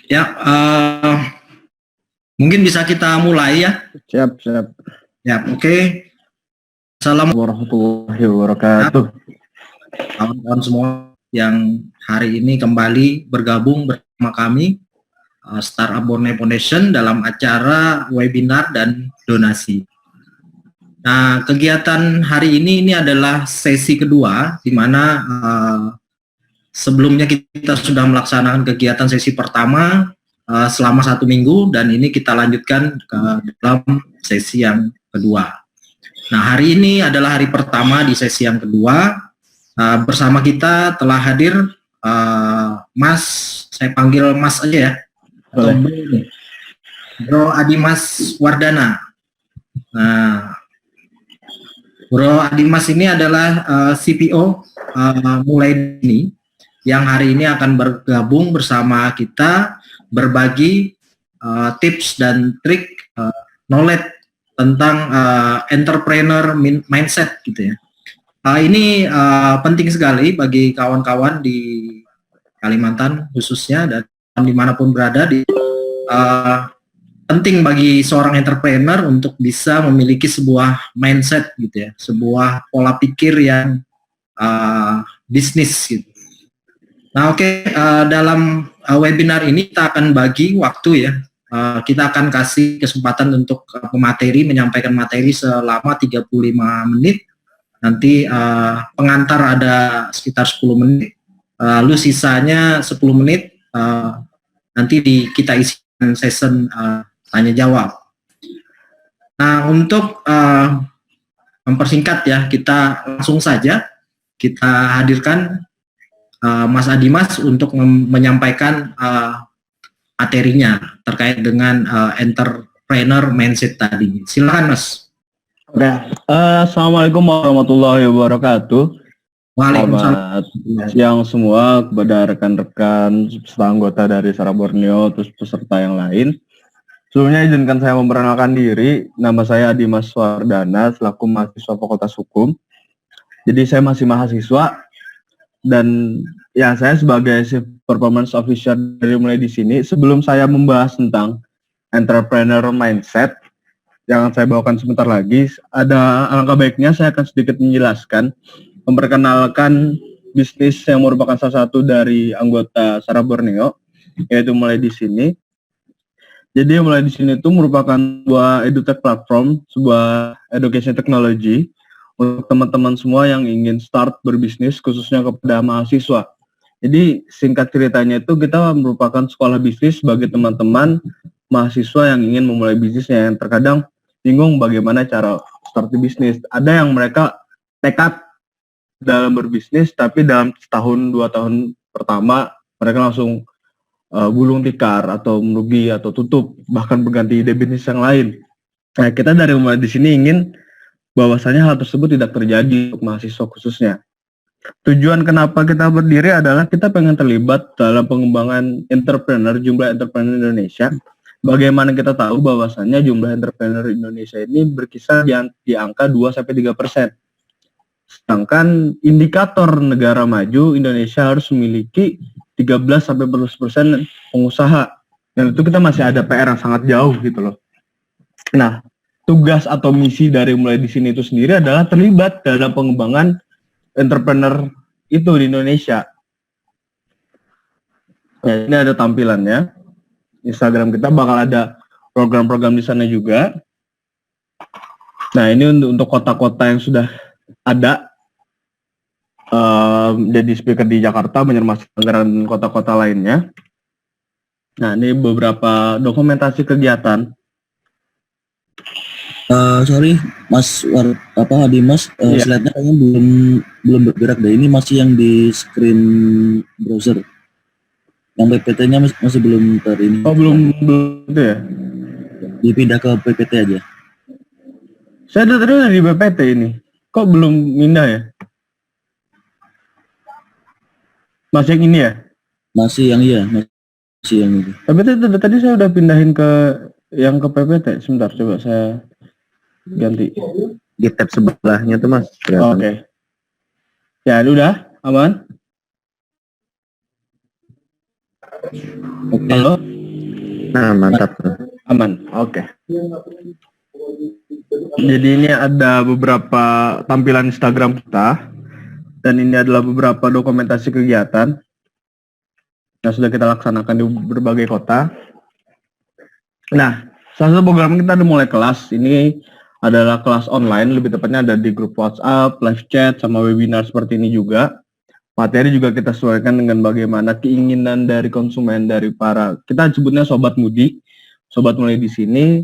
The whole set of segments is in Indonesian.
Ya, mungkin bisa kita mulai ya. Siap. Ya, oke. Assalamualaikum Warahmatullahi wabarakatuh. kawan-kawan semua yang hari ini kembali bergabung bersama kami Startup Borneo Foundation dalam acara webinar dan donasi. Nah, kegiatan hari ini adalah sesi kedua, di mana sebelumnya kita sudah melaksanakan kegiatan sesi pertama selama 1 minggu, dan ini kita lanjutkan ke dalam sesi yang kedua. Nah, hari ini adalah hari pertama di sesi yang kedua. Bersama kita telah hadir Mas, saya panggil Mas aja ya, atau Bro Adimas Wardana. Nah, Bro Adimas ini adalah CPO mulai ini, yang hari ini akan bergabung bersama kita berbagi tips dan trik knowledge tentang entrepreneur mindset gitu ya. Ini penting sekali bagi kawan-kawan di Kalimantan khususnya dan dimanapun berada. Penting bagi seorang entrepreneur untuk bisa memiliki sebuah mindset gitu ya, sebuah pola pikir yang bisnis gitu. Nah, oke, dalam webinar ini kita akan bagi waktu ya. Kita akan kasih kesempatan untuk pemateri menyampaikan materi selama 35 menit. Nanti pengantar ada sekitar 10 menit. Lalu sisanya 10 menit nanti kita isi session tanya jawab. Nah, untuk mempersingkat ya, kita langsung saja kita hadirkan Mas Adimas untuk menyampaikan materinya terkait dengan entrepreneur mindset tadi. Silakan Mas. Assalamualaikum warahmatullahi wabarakatuh. Waalaikumsalam. Selamat siang semua kepada rekan-rekan serta anggota dari Startup Borneo, terus peserta yang lain. Sebelumnya izinkan saya memperkenalkan diri. Nama saya Adimas Wardana selaku mahasiswa Fakultas Hukum. Jadi saya masih mahasiswa dan ya saya sebagai performance officer dari mulai di sini. Sebelum saya membahas tentang entrepreneur mindset yang saya bawakan sebentar lagi, ada alangkah baiknya saya akan sedikit menjelaskan, memperkenalkan bisnis yang merupakan salah satu dari anggota Startup Borneo, yaitu mulai di sini. Jadi mulai di sini itu merupakan sebuah edutech platform, sebuah education technology untuk teman-teman semua yang ingin start berbisnis, khususnya kepada mahasiswa. Jadi singkat ceritanya itu kita merupakan sekolah bisnis bagi teman-teman mahasiswa yang ingin memulai bisnisnya, yang terkadang bingung bagaimana cara start bisnis. Ada yang mereka tekad dalam berbisnis, tapi dalam setahun 2 tahun pertama mereka langsung gulung tikar atau merugi atau tutup, bahkan berganti ide bisnis yang lain. Nah, kita dari mulai di sini ingin bahwasanya hal tersebut tidak terjadi untuk mahasiswa khususnya. Tujuan kenapa kita berdiri adalah kita pengen terlibat dalam pengembangan jumlah entrepreneur Indonesia. Bagaimana kita tahu bahwasannya jumlah entrepreneur Indonesia ini berkisar di angka 2-3%. Sedangkan indikator negara maju, Indonesia harus memiliki 13-14% pengusaha. Dan itu kita masih ada PR yang sangat jauh gitu loh. Nah, tugas atau misi dari mulai di sini itu sendiri adalah terlibat dalam pengembangan entrepreneur itu di Indonesia. Ya, ini ada tampilannya. Instagram kita bakal ada program-program di sana juga. Nah, ini untuk kota-kota yang sudah ada. Jadi speaker di Jakarta, Banjarmasin, dan kota-kota lainnya. Nah, ini beberapa dokumentasi kegiatan. Sorry, Mas Adimas, slide-nya kayaknya belum bergerak deh. Ini masih yang di screen browser. Yang PPT-nya masih belum ini. Oh, belum itu ya? Dipindah ke PPT aja. Saya tadi udah di PPT ini. Kok belum pindah ya? Masih yang ini ya? Masih yang itu. Tapi tadi saya udah pindahin ke yang ke PPT. Sebentar, coba saya ganti. Di tab sebelahnya tuh Mas. Oke. Ya, udah aman. Oke. Halo. Nah, mantap tuh. Aman. Oke. Jadi ini ada beberapa tampilan Instagram kita dan ini adalah beberapa dokumentasi kegiatan yang sudah kita laksanakan di berbagai kota. Nah, salah satu program kita udah mulai kelas. Ini adalah kelas online, lebih tepatnya ada di grup WhatsApp, live chat, sama webinar seperti ini juga. Materi juga kita sesuaikan dengan bagaimana keinginan dari konsumen, dari para, kita sebutnya Sobat Mudi, Sobat Mulai di sini.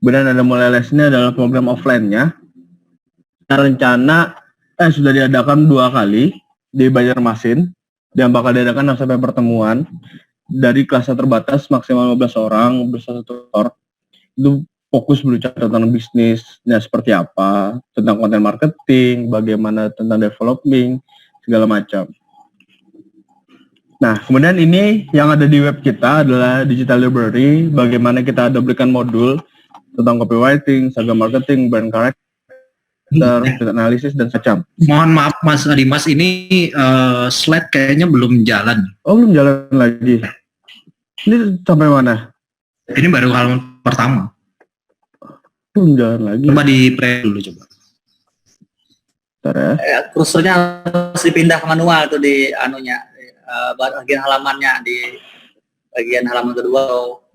Kemudian ada mulai les ini adalah program offline-nya. Rencana sudah diadakan 2 kali di Banjarmasin dan bakal diadakan sampai pertemuan dari kelasnya terbatas maksimal 15 orang bersama tutor. Itu fokus berbicara tentang bisnisnya seperti apa, tentang konten marketing, bagaimana tentang developing, segala macam. Nah, kemudian ini yang ada di web kita adalah Digital Library, bagaimana kita ada berikan modul tentang copywriting, seragam marketing, brand character, data analisis, dan macam. Mohon maaf Mas Dimas, ini slide kayaknya belum jalan. Oh, belum jalan lagi. Ini sampai mana? Ini baru halaman pertama. Belum jalan lagi. Coba di play dulu coba. Bentar ya. Kursornya harus dipindah ke manual tuh di anunya, bagian halamannya, di bagian halaman kedua atau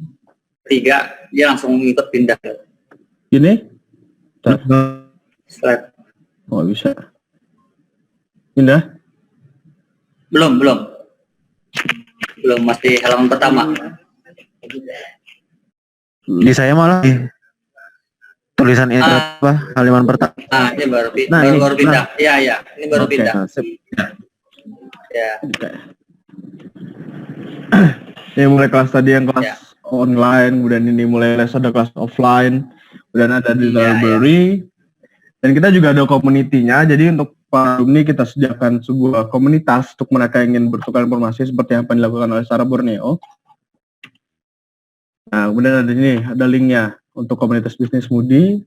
3 dia langsung ikut pindah. Ini? Bentar. Slide. Oh, bisa. Pindah? Belum, masih halaman pertama. Di saya malah tulisan ini apa? Halaman pertama. Ini baru, Nah, baru pindah. Iya, ini baru Oke. pindah. Ya. Ini mulai kelas tadi yang kelas online, kemudian ini mulai les ada kelas offline, kemudian ada di library, dan kita juga ada community-nya. Jadi untuk para alumni kita sediakan sebuah komunitas untuk mereka yang ingin bertukar informasi seperti yang dilakukan oleh Sarah Borneo. Nah, kemudian ada ini, ada linknya untuk komunitas bisnis Mudi,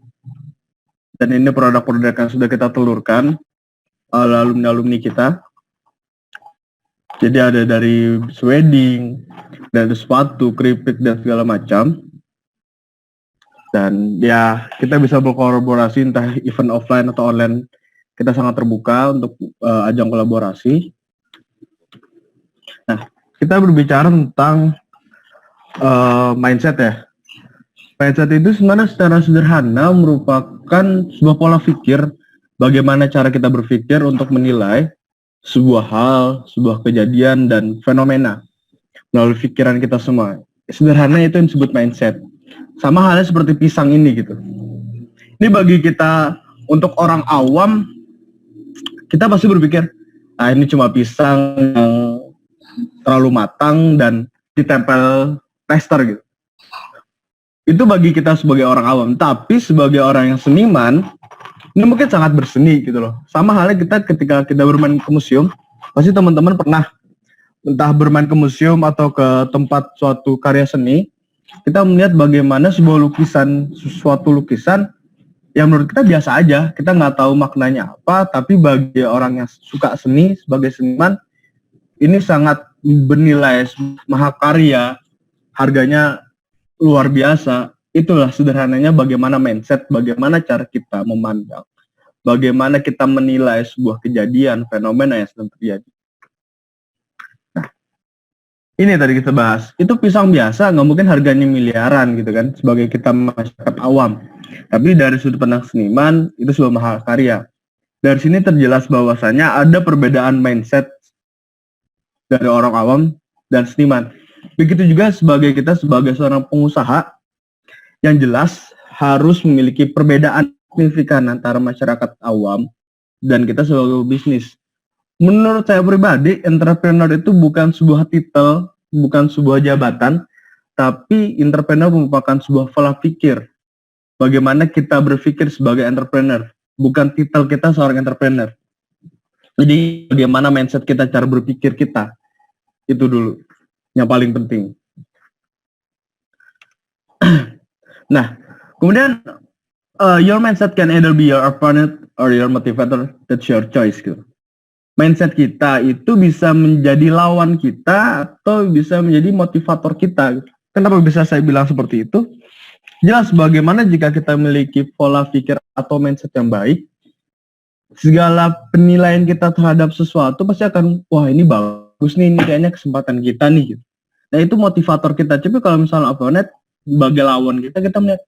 dan ini produk-produk yang sudah kita telurkan oleh alumni-alumni kita. Jadi ada dari wedding, dari sepatu, keripik, dan segala macam. Dan ya, kita bisa berkolaborasi entah event offline atau online. Kita sangat terbuka untuk ajang kolaborasi. Nah, kita berbicara tentang mindset ya. Mindset itu sebenarnya secara sederhana merupakan sebuah pola pikir bagaimana cara kita berpikir untuk menilai sebuah hal, sebuah kejadian, dan fenomena melalui pikiran kita semua. Sederhana itu yang disebut mindset. Sama halnya seperti pisang ini gitu. Ini bagi kita, untuk orang awam, kita pasti berpikir, ini cuma pisang yang terlalu matang dan ditempel tester gitu. Itu bagi kita sebagai orang awam. Tapi sebagai orang yang seniman, ini mungkin sangat berseni gitu loh. Sama halnya kita ketika kita bermain ke museum, pasti teman-teman pernah entah bermain ke museum atau ke tempat suatu karya seni, kita melihat bagaimana sebuah lukisan, suatu lukisan yang menurut kita biasa aja, kita nggak tahu maknanya apa, tapi bagi orang yang suka seni, sebagai seniman, ini sangat bernilai mahakarya, harganya luar biasa. Itulah sederhananya bagaimana mindset, bagaimana cara kita memandang, bagaimana kita menilai sebuah kejadian, fenomena yang sedang terjadi. Nah, ini tadi kita bahas. Itu pisang biasa, nggak mungkin harganya miliaran gitu kan, sebagai kita masyarakat awam. Tapi dari sudut pandang seniman, itu sebuah mahakarya. Dari sini terjelas bahwasanya ada perbedaan mindset dari orang awam dan seniman. Begitu juga sebagai kita sebagai seorang pengusaha, yang jelas harus memiliki perbedaan signifikan antara masyarakat awam dan kita sebagai bisnis. Menurut saya pribadi, entrepreneur itu bukan sebuah titel, bukan sebuah jabatan, tapi entrepreneur merupakan sebuah pola pikir. Bagaimana kita berpikir sebagai entrepreneur, bukan titel kita seorang entrepreneur. Jadi bagaimana mindset kita, cara berpikir kita, itu dulu yang paling penting. Nah, kemudian your mindset can either be your opponent or your motivator. That's your choice gitu. Mindset kita itu bisa menjadi lawan kita atau bisa menjadi motivator kita. Kita Kenapa bisa saya bilang seperti itu? Jelas bagaimana jika kita memiliki pola pikir atau mindset yang baik, segala penilaian kita terhadap sesuatu pasti akan, wah ini bagus nih, ini kayaknya kesempatan kita nih. Gitu. Nah itu motivator kita. Tapi kalau misalnya opponent sebagai lawan kita melihat,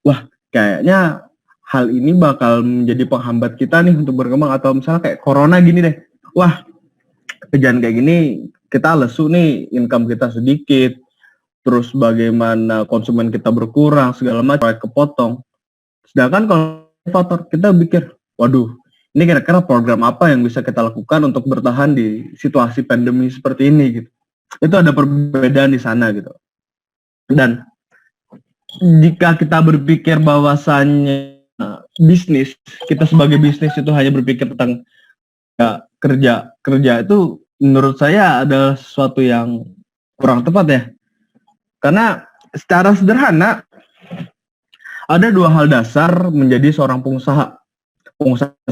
wah kayaknya hal ini bakal menjadi penghambat kita nih untuk berkembang. Atau misalnya kayak corona gini deh, wah kejadian kayak gini kita lesu nih, income kita sedikit, terus bagaimana konsumen kita berkurang, segala macam, kepotong. Sedangkan kalau motivator kita pikir, waduh, ini kira-kira program apa yang bisa kita lakukan untuk bertahan di situasi pandemi seperti ini gitu. Itu ada perbedaan di sana gitu. Dan jika kita berpikir bahwasannya bisnis, kita sebagai bisnis itu hanya berpikir tentang ya, kerja itu menurut saya adalah sesuatu yang kurang tepat ya. Karena secara sederhana ada dua hal dasar menjadi seorang pengusaha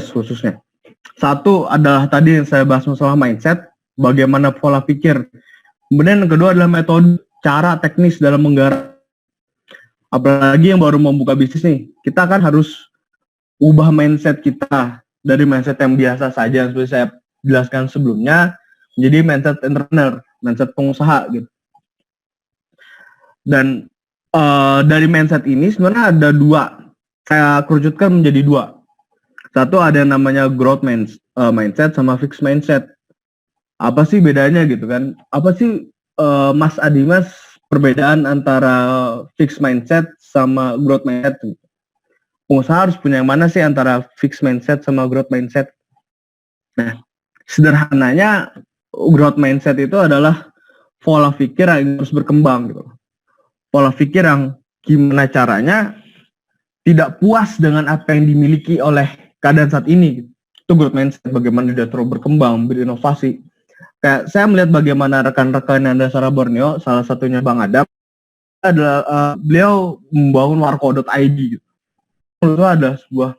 khususnya. Satu adalah tadi yang saya bahas masalah mindset, bagaimana pola pikir. Kemudian yang kedua adalah metode, cara teknis dalam menggarap. Apalagi yang baru membuka bisnis nih, kita kan harus ubah mindset kita dari mindset yang biasa saja, seperti saya jelaskan sebelumnya, menjadi mindset entrepreneur, mindset pengusaha gitu. Dan dari mindset ini sebenarnya ada dua, saya kerucutkan menjadi dua. Satu ada yang namanya growth mindset sama fixed mindset. Apa sih bedanya gitu kan? Apa sih Mas Adimas perbedaan antara fixed mindset sama growth mindset? Pengusaha harus punya yang mana sih antara fixed mindset sama growth mindset? Nah, sederhananya growth mindset itu adalah pola pikir yang terus berkembang gitu. Pola pikir yang gimana caranya tidak puas dengan apa yang dimiliki oleh keadaan saat ini. Itu growth mindset, bagaimana dia terus berkembang, berinovasi. Kayak saya melihat bagaimana rekan-rekan yang ada Sarah Borneo, salah satunya Bang Adam, adalah beliau membangun warko.id gitu. Itu ada sebuah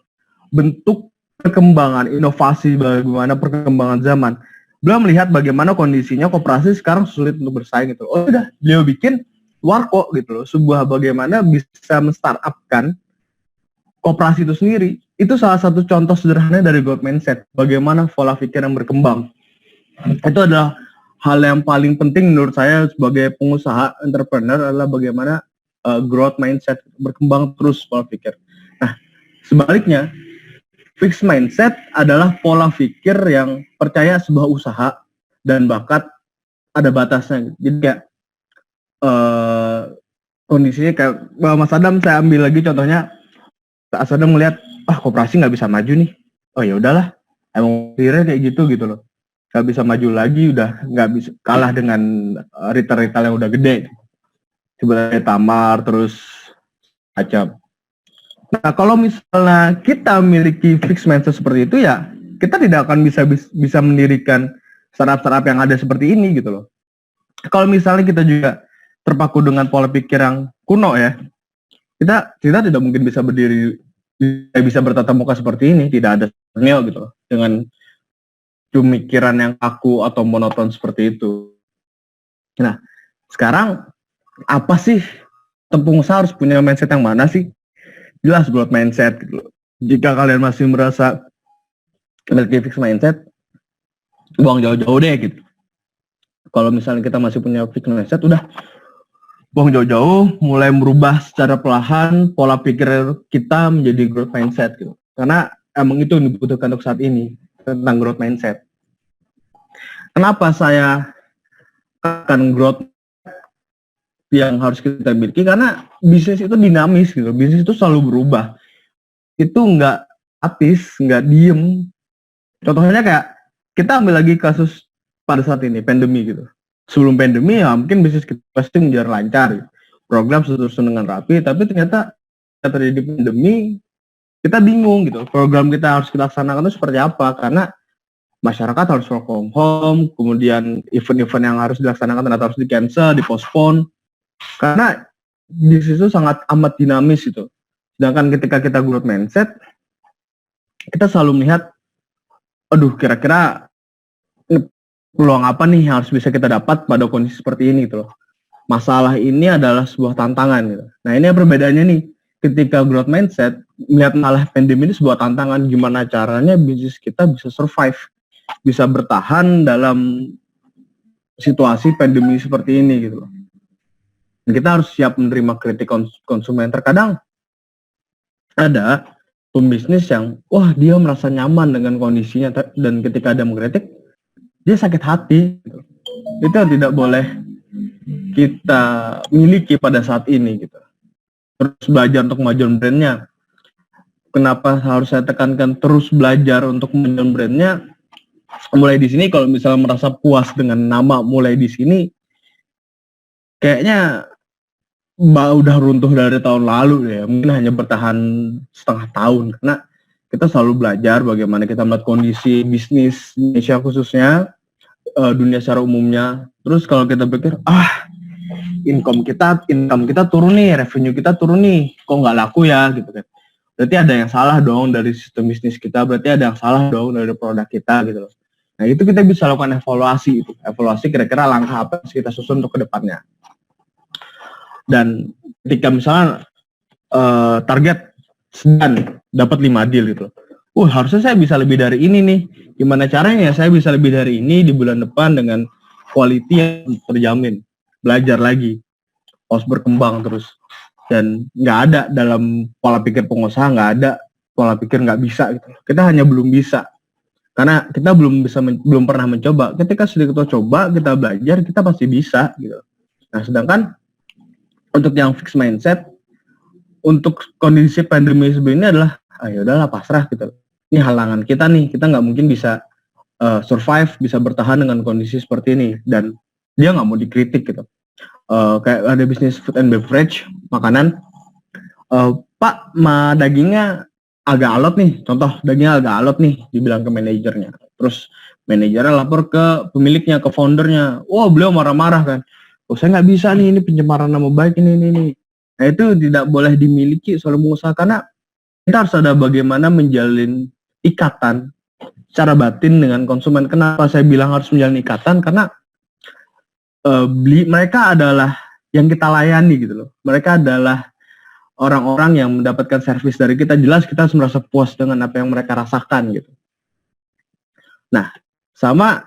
bentuk perkembangan, inovasi, bagaimana perkembangan zaman. Beliau melihat bagaimana kondisinya koperasi sekarang sulit untuk bersaing gitu. Oh udah, beliau bikin warko gitu loh, sebuah bagaimana bisa men-startup-kan koperasi itu sendiri. Itu salah satu contoh sederhana dari growth mindset, bagaimana pola pikir yang berkembang. Itu adalah hal yang paling penting menurut saya sebagai pengusaha, entrepreneur, adalah bagaimana growth mindset, berkembang terus pola pikir. Nah, sebaliknya, fixed mindset adalah pola pikir yang percaya sebuah usaha dan bakat ada batasnya. Jadi kayak kondisinya kayak Mas Adam, saya ambil lagi contohnya, Mas Adam melihat, koperasi nggak bisa maju nih. Oh ya udahlah, emang kira kayak gitu loh. Nggak bisa maju lagi, udah nggak bisa, kalah dengan retail yang udah gede. Sebenarnya Tamar, terus macam. Nah, kalau misalnya kita memiliki fixed mindset seperti itu ya, kita tidak akan bisa mendirikan startup-startup yang ada seperti ini gitu loh. Kalau misalnya kita juga terpaku dengan pola pikir yang kuno ya, kita tidak mungkin bisa berdiri, bisa bertatap muka seperti ini, tidak ada Borneo gitu loh, dengan pemikiran yang kaku atau monoton seperti itu. Nah, sekarang apa sih pengusaha harus punya mindset yang mana sih? Jelas growth mindset gitu loh. Jika kalian masih merasa memiliki fixed mindset, buang jauh-jauh deh gitu. Kalau misalnya kita masih punya fixed mindset, udah buang jauh-jauh, mulai merubah secara perlahan pola pikir kita menjadi growth mindset gitu. Karena emang itu yang dibutuhkan untuk saat ini, tentang growth mindset. Kenapa saya akan growth yang harus kita miliki? Karena bisnis itu dinamis gitu, bisnis itu selalu berubah. Itu nggak statis, nggak diem. Contohnya kayak kita ambil lagi kasus pada saat ini, pandemi gitu. Sebelum pandemi ya mungkin bisnis kita pasti menjadi lancar, gitu. Program sesuai dengan rapi, tapi ternyata terjadi pandemi, kita bingung gitu. Program kita harus kita laksanakan itu seperti apa? Karena masyarakat harus work from home, kemudian event-event yang harus dilaksanakan ternyata harus di-cancel, di-postpone. Karena bisnis itu sangat amat dinamis gitu. Sedangkan ketika kita growth mindset, kita selalu melihat, aduh kira-kira peluang apa nih yang harus bisa kita dapat pada kondisi seperti ini gitu loh. masalah ini adalah sebuah tantangan gitu. Nah ini perbedaannya nih, ketika growth mindset melihat masalah pandemi ini sebuah tantangan, gimana caranya bisnis kita bisa survive, bisa bertahan dalam situasi pandemi seperti ini gitu loh. Dan kita harus siap menerima kritik konsumen. Terkadang ada pembisnis yang wah dia merasa nyaman dengan kondisinya, dan ketika ada mengkritik dia sakit hati gitu. Itu yang tidak boleh kita miliki pada saat ini gitu. Terus belajar untuk kemajuan brandnya. Kenapa harus saya tekankan terus belajar untuk kemajuan brandnya? Mulai di sini, kalau misalnya merasa puas dengan nama mulai di sini, kayaknya udah runtuh dari tahun lalu ya. Mungkin hanya bertahan setengah tahun, karena kita selalu belajar bagaimana kita melihat kondisi bisnis Indonesia khususnya, dunia secara umumnya. Terus kalau kita pikir, income kita turun nih, revenue kita turun nih, kok nggak laku ya gitu kan. Berarti ada yang salah dong dari sistem bisnis kita, berarti ada yang salah dong dari produk kita gitu loh. Nah itu kita bisa lakukan evaluasi, evaluasi kira-kira langkah apa yang kita susun untuk kedepannya. Dan ketika misalnya target sekian dapat 5 deal gitu, harusnya saya bisa lebih dari ini nih. Gimana caranya saya bisa lebih dari ini di bulan depan dengan quality yang terjamin. Belajar lagi, harus berkembang terus. Dan nggak ada dalam pola pikir pengusaha, nggak ada pola pikir nggak bisa gitu. Kita hanya belum bisa, karena kita belum pernah mencoba. Ketika sudah kita coba, kita belajar, kita pasti bisa gitu. Nah sedangkan untuk yang fixed mindset, untuk kondisi pandemi sebenarnya adalah ya udahlah pasrah gitu. Ini halangan kita nih, kita nggak mungkin bisa survive, bisa bertahan dengan kondisi seperti ini, dan dia nggak mau dikritik gitu. Kayak ada bisnis food and beverage, makanan, Pak, dagingnya agak alot nih, contoh dagingnya agak alot nih, dibilang ke manajernya. Terus manajernya lapor ke pemiliknya, ke foundernya, beliau marah-marah kan, saya nggak bisa nih, ini pencemaran nama baik ini. Nah itu tidak boleh dimiliki oleh pengusaha, karena kita harus ada bagaimana menjalin ikatan secara batin dengan konsumen. Kenapa saya bilang harus menjalin ikatan? Karena mereka adalah yang kita layani gitu loh. Mereka adalah orang-orang yang mendapatkan servis dari kita. Jelas kita harus merasa puas dengan apa yang mereka rasakan gitu. Nah, sama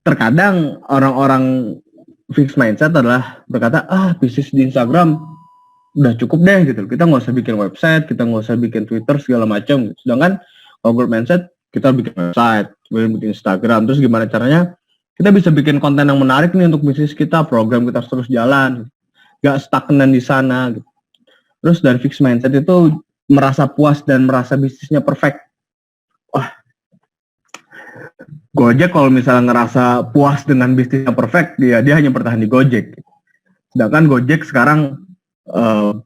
terkadang orang-orang fixed mindset adalah berkata, bisnis di Instagram udah cukup deh gitu. Kita nggak usah bikin website, kita nggak usah bikin Twitter segala macam. Sedangkan kalau growth mindset, kita bikin website, bikin Instagram. Terus gimana caranya kita bisa bikin konten yang menarik nih untuk bisnis kita, program kita harus terus jalan, gak stagnan di sana gitu. Terus dari fixed mindset itu merasa puas dan merasa bisnisnya perfect. Gojek kalau misalnya ngerasa puas dengan bisnisnya perfect, dia hanya bertahan di Gojek. Sedangkan Gojek sekarang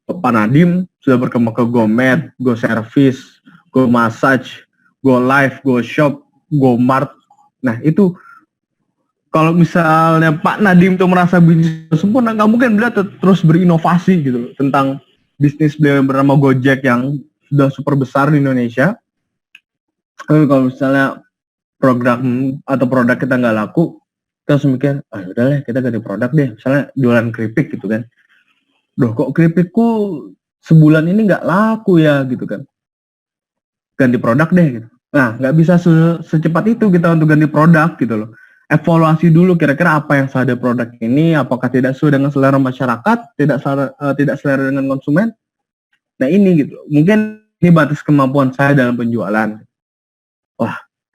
Pak Nadiem sudah berkembang ke GoMed, GoService, GoMassage, GoLive, GoShop, GoMart. Nah itu kalau misalnya Pak Nadiem tuh merasa bisnis sempurna, nggak mungkin beliau terus berinovasi gitu tentang bisnis beliau yang bernama Gojek yang sudah super besar di Indonesia. Kalau misalnya program atau produk kita nggak laku, kita harus mikir, udahlah kita ganti produk deh. Misalnya jualan keripik gitu kan. Kok keripikku sebulan ini nggak laku ya gitu kan. Ganti produk deh gitu. Nah, nggak bisa secepat itu kita untuk ganti produk gitu loh. Evaluasi dulu kira-kira apa yang salah dari produk ini, apakah tidak sesuai dengan selera masyarakat, tidak selera dengan konsumen. Nah ini gitu, mungkin ini batas kemampuan saya dalam penjualan.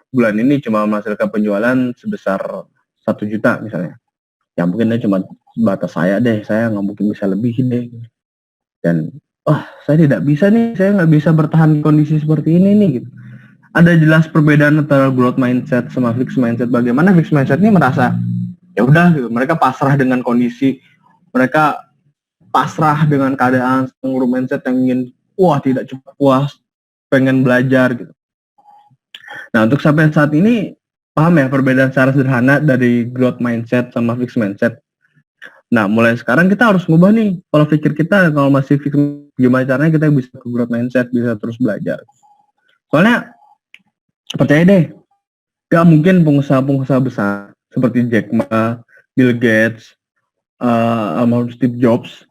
Bulan ini cuma menghasilkan penjualan sebesar 1 juta misalnya. Ya mungkin ini cuma batas saya deh, saya nggak mungkin bisa lebih deh. Dan saya tidak bisa nih, saya nggak bisa bertahan di kondisi seperti ini nih gitu. Ada jelas perbedaan antara growth mindset sama fixed mindset. Bagaimana fixed mindset ini merasa ya udah gitu, mereka pasrah dengan kondisi, mereka pasrah dengan keadaan. Growth mindset yang ingin tidak cepat puas, pengen belajar gitu. Nah untuk sampai saat ini paham ya perbedaan secara sederhana dari growth mindset sama fixed mindset. Nah mulai sekarang kita harus ngubah nih pola pikir kita. Kalau masih fixed, gimana caranya kita bisa ke growth mindset, bisa terus belajar. Soalnya percaya deh, gak mungkin pengusaha-pengusaha besar seperti Jack Ma, Bill Gates, almarhum Steve Jobs,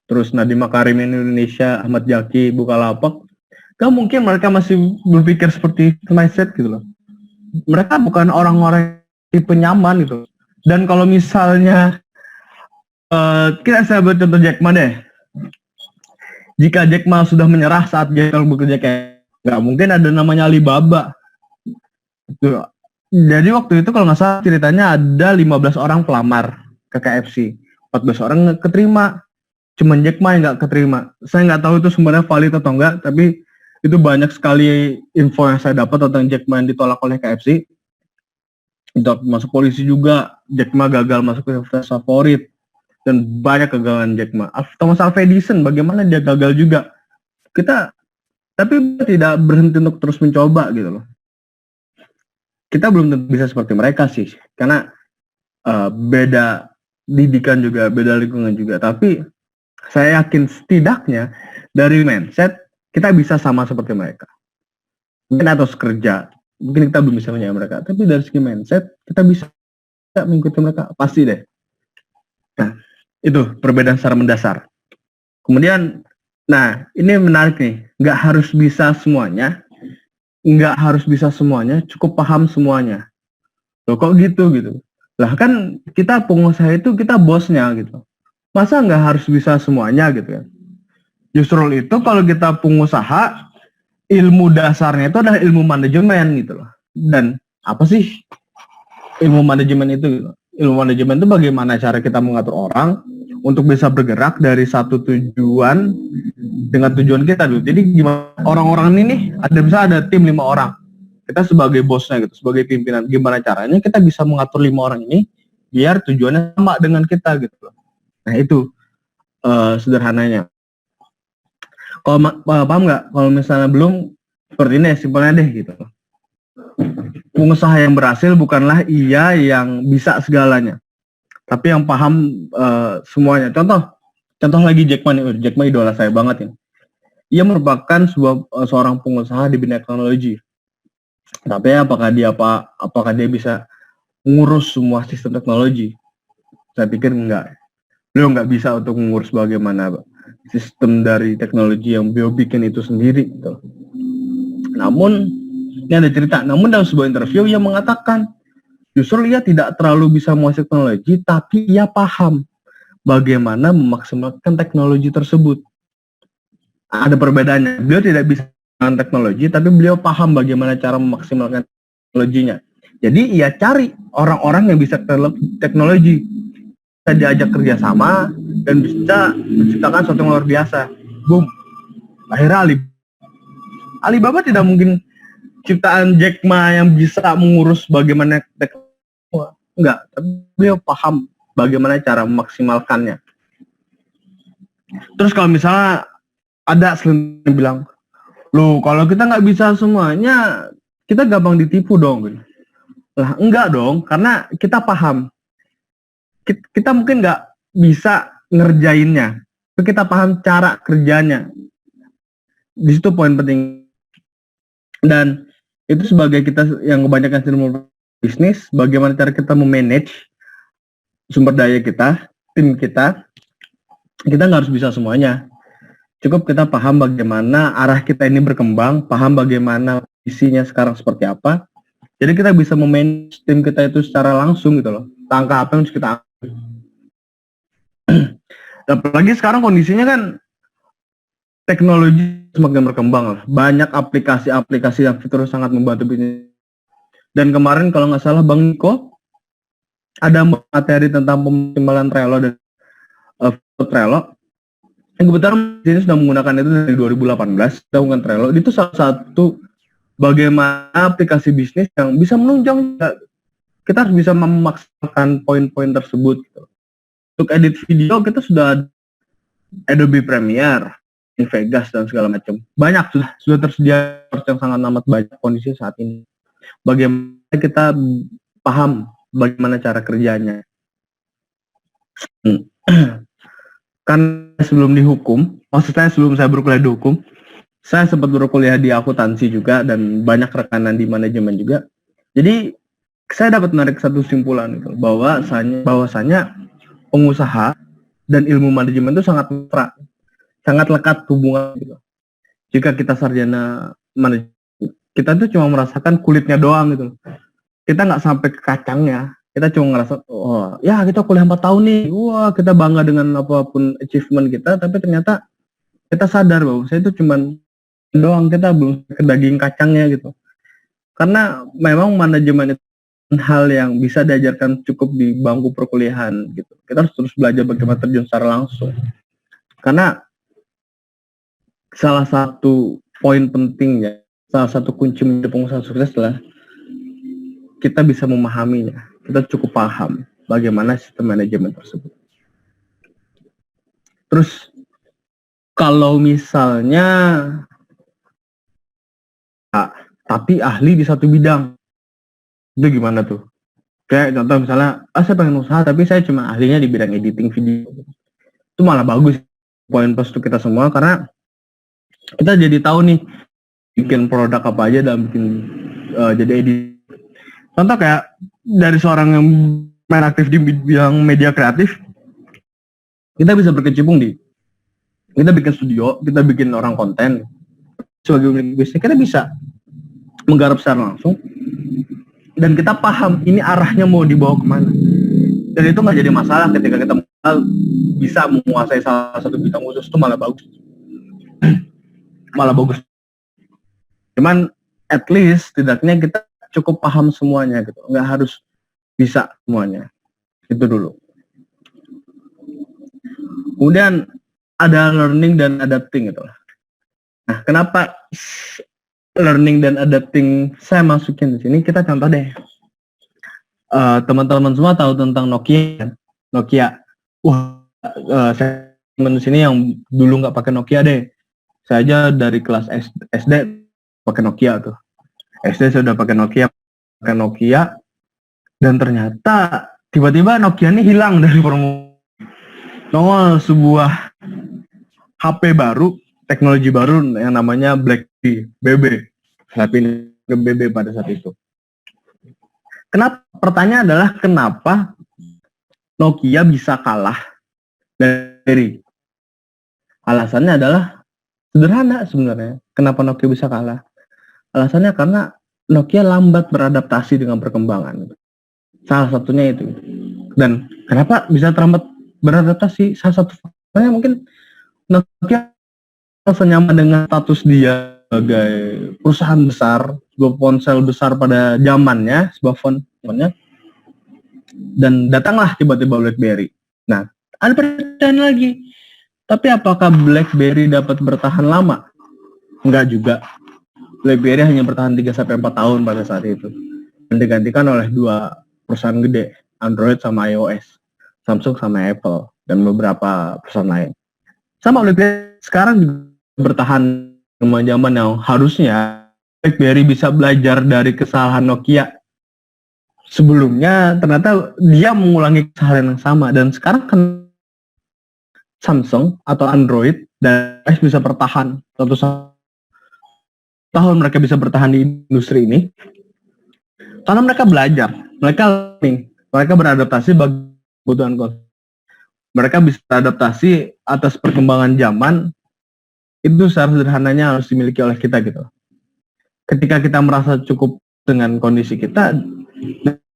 terus Nadiem Makarim Indonesia, Ahmad Zaki, Bukalapak, gak mungkin mereka masih berpikir seperti itu mindset gitu loh. Mereka bukan orang-orang tipe nyaman gitu. Dan kalau misalnya saya buat contoh Jack Ma deh. Jika Jack Ma sudah menyerah saat dia bekerja kayak nggak mungkin ada namanya Alibaba. Gitu. Jadi waktu itu kalau nggak salah ceritanya ada 15 orang pelamar ke KFC, 14 orang keterima, cuman Jack Ma yang nggak keterima. Saya nggak tahu itu sebenarnya valid atau enggak, tapi itu banyak sekali info yang saya dapat tentang Jack Ma yang ditolak oleh KFC. Untuk masuk polisi juga, Jack Ma gagal masuk ke universitas favorit, dan banyak kegagalan Jack Ma. Thomas Alva Edison, bagaimana dia gagal juga. Tapi tidak berhenti untuk terus mencoba gitu loh. Kita belum tentu bisa seperti mereka sih, karena beda didikan juga, beda lingkungan juga. Tapi saya yakin setidaknya dari mindset kita bisa sama seperti mereka. Mungkin atas kerja, mungkin kita belum bisa menyamai mereka, tapi dari segi mindset kita bisa mengikuti mereka, pasti deh. Nah, itu perbedaan secara mendasar. Kemudian, nah ini menarik nih, nggak harus bisa semuanya, cukup paham semuanya. Loh kok gitu? Lah kan kita pengusaha itu kita bosnya gitu. Masa nggak harus bisa semuanya gitu ya? Justru itu kalau kita pengusaha, ilmu dasarnya itu adalah ilmu manajemen gitu loh. Dan apa sih ilmu manajemen itu? Gitu? Ilmu manajemen itu bagaimana cara kita mengatur orang untuk bisa bergerak dari satu tujuan dengan tujuan kita dulu. Jadi gimana orang-orang ini nih, ada tim 5 orang. Kita sebagai bosnya gitu, sebagai pimpinan, gimana caranya kita bisa mengatur 5 orang ini biar tujuannya sama dengan kita gitu loh. Nah itu sederhananya. Kalau paham nggak? Kalau misalnya belum, seperti ini simpelnya deh gitu. Pengusaha yang berhasil bukanlah ia yang bisa segalanya, tapi yang paham semuanya. Contoh lagi Jack Ma nih. Jack Ma idola saya banget ya. Ia merupakan seorang pengusaha di bidang teknologi. Tapi apakah dia bisa mengurus semua sistem teknologi? Saya pikir enggak. Beliau nggak bisa untuk mengurus bagaimana sistem dari teknologi yang beliau bikin itu sendiri gitu. Namun ini ada cerita. Namun dalam sebuah interview ia mengatakan justru ia tidak terlalu bisa menguasai teknologi, tapi ia paham bagaimana memaksimalkan teknologi tersebut. Ada perbedaannya. Beliau tidak bisa dengan teknologi, tapi beliau paham bagaimana cara memaksimalkan teknologinya. Jadi ia cari orang-orang yang bisa teknologi, bisa diajak kerjasama dan bisa menciptakan sesuatu yang luar biasa. Boom, akhirnya Alibaba tidak mungkin ciptaan Jack Ma yang bisa mengurus bagaimana teknologi. Enggak, tapi beliau paham bagaimana cara memaksimalkannya. Terus kalau misalnya ada yang bilang, loh kalau kita nggak bisa semuanya, kita gampang ditipu dong. Lah enggak dong, karena kita paham. Kita mungkin nggak bisa ngerjainnya, tapi kita paham cara kerjanya. Di situ poin penting. Dan itu sebagai kita yang kebanyakan ilmu bisnis, bagaimana cara kita memanage sumber daya kita, tim kita nggak harus bisa semuanya. Cukup kita paham bagaimana arah kita ini berkembang, paham bagaimana visinya sekarang seperti apa. Jadi kita bisa memanage tim kita itu secara langsung gitu loh. Langkah apa yang harus kita ambil. Apalagi sekarang kondisinya kan teknologi semakin berkembang lah. Banyak aplikasi-aplikasi yang fitur sangat membantu bisnis. Dan kemarin kalau nggak salah Bang Niko ada materi tentang pemaksimalan Trello dan Trello. Yang kebetulan ini sudah menggunakan itu dari 2018, kita menggunakan Trello. Itu salah satu bagaimana aplikasi bisnis yang bisa menunjang. Kita harus bisa memaksimalkan poin-poin tersebut. Gitu. Untuk edit video kita sudah ada Adobe Premiere, Vegas dan segala macam. Banyak sudah tersedia yang sangat amat banyak kondisi saat ini. Bagaimana kita paham bagaimana cara kerjanya. Kan sebelum dihukum, maksudnya sebelum saya berkuliah di hukum, saya sempat berkuliah di akuntansi juga dan banyak rekanan di manajemen juga. Jadi saya dapat menarik satu kesimpulan gitu, bahwasanya pengusaha dan ilmu manajemen itu sangat mesra, sangat lekat hubungan gitu. Jika kita sarjana manajemen, kita tuh cuma merasakan kulitnya doang gitu. Kita nggak sampai ke kacangnya. Kita cuma ngerasa, oh ya kita kuliah 4 tahun nih, wah kita bangga dengan apapun achievement kita, tapi ternyata kita sadar bahwa saya itu cuman doang, kita belum ke daging kacangnya gitu. Karena memang manajemen itu hal yang bisa diajarkan cukup di bangku perkuliahan gitu. Kita harus terus belajar bagaimana terjun secara langsung. Karena salah satu poin pentingnya, salah satu kunci menjadi pengusaha sukses adalah kita bisa memahaminya. Kita cukup paham bagaimana sistem manajemen tersebut. Terus kalau misalnya tapi ahli di satu bidang, itu gimana tuh? Kayak contoh misalnya, saya pengen usaha tapi saya cuma ahlinya di bidang editing video. Itu malah bagus poin plus untuk kita semua, karena kita jadi tahu nih bikin produk apa aja dalam bikin jadi edit. Contoh kayak dari seorang yang main aktif di bidang media kreatif, kita bisa berkecimpung di, kita bikin studio, kita bikin orang konten, sebagai bisnis kita bisa menggarap secara langsung, dan kita paham ini arahnya mau dibawa kemana. Dan itu nggak jadi masalah ketika kita bisa menguasai salah satu bidang khusus, itu malah bagus. Malah bagus. Cuman at least tidaknya kita cukup paham semuanya gitu, nggak harus bisa semuanya. Itu dulu. Kemudian ada learning dan adapting gitu. Nah, kenapa learning dan adapting saya masukin di sini? Kita contoh deh. Teman-teman semua tahu tentang Nokia. Nokia. Wah, saya teman di sini yang dulu nggak pakai Nokia deh. Saya aja dari kelas SD pakai Nokia tuh. SD saya udah pakai Nokia, dan ternyata tiba-tiba Nokia ini hilang dari permukaan. Nongol sebuah HP baru, teknologi baru yang namanya BlackBerry, BB. HP BB pada saat itu. Kenapa? Pertanyaan adalah kenapa Nokia bisa kalah dari? Alasannya adalah sederhana sebenarnya. Kenapa Nokia bisa kalah? Alasannya karena Nokia lambat beradaptasi dengan perkembangan. Salah satunya itu. Dan kenapa bisa terlambat beradaptasi? Salah satu faktornya mungkin Nokia senyaman dengan status dia sebagai perusahaan besar, sebuah ponsel besar pada zamannya, sebuah fonnya, dan datanglah tiba-tiba BlackBerry. Nah, ada pertanyaan lagi. Tapi apakah BlackBerry dapat bertahan lama? Enggak juga. BlackBerry hanya bertahan 3-4 tahun pada saat itu. Dan digantikan oleh 2 perusahaan gede, Android sama iOS, Samsung sama Apple, dan beberapa perusahaan lain. Sama BlackBerry sekarang juga bertahan zaman yang harusnya BlackBerry bisa belajar dari kesalahan Nokia. Sebelumnya ternyata dia mengulangi kesalahan yang sama, dan sekarang kan Samsung atau Android dan iOS bisa bertahan 1 tahun, mereka bisa bertahan di industri ini karena mereka belajar, mereka learning, mereka beradaptasi bagi kebutuhan konsumen. Mereka bisa beradaptasi atas perkembangan zaman. Itu secara sederhananya harus dimiliki oleh kita gitu. Ketika kita merasa cukup dengan kondisi kita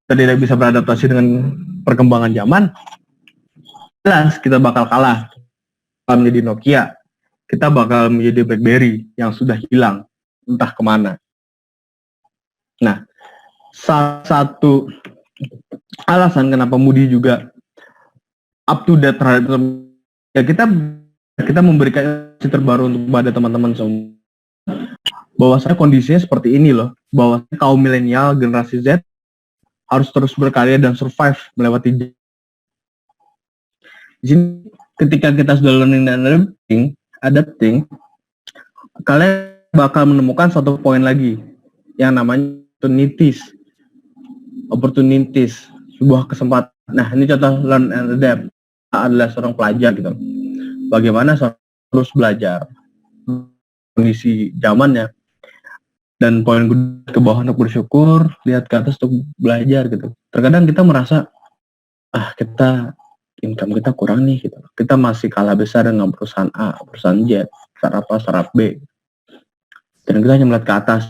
tidak bisa beradaptasi dengan perkembangan zaman, jelas kita bakal kalah. Menjadi Nokia, kita bakal menjadi BlackBerry yang sudah hilang entah kemana. Nah, salah satu alasan kenapa Moody juga up to date terhadap, ya kita memberikan informasi terbaru untuk pada teman-teman semua, bahwasanya kondisinya seperti ini loh, bahwa kaum milenial generasi Z harus terus berkarya dan survive melewati di sini. Ketika kita sudah learning dan adapting, kalian bakal menemukan satu poin lagi yang namanya opportunities, sebuah kesempatan. Nah, ini contoh learn and adapt adalah seorang pelajar gitu. Bagaimana terus belajar kondisi zamannya, dan poin ke bawah untuk bersyukur, lihat ke atas untuk belajar gitu. Terkadang kita merasa kita income kita kurang nih gitu. Kita masih kalah besar dengan perusahaan A, perusahaan Z, startup A, startup B. Dan kita hanya melihat ke atas.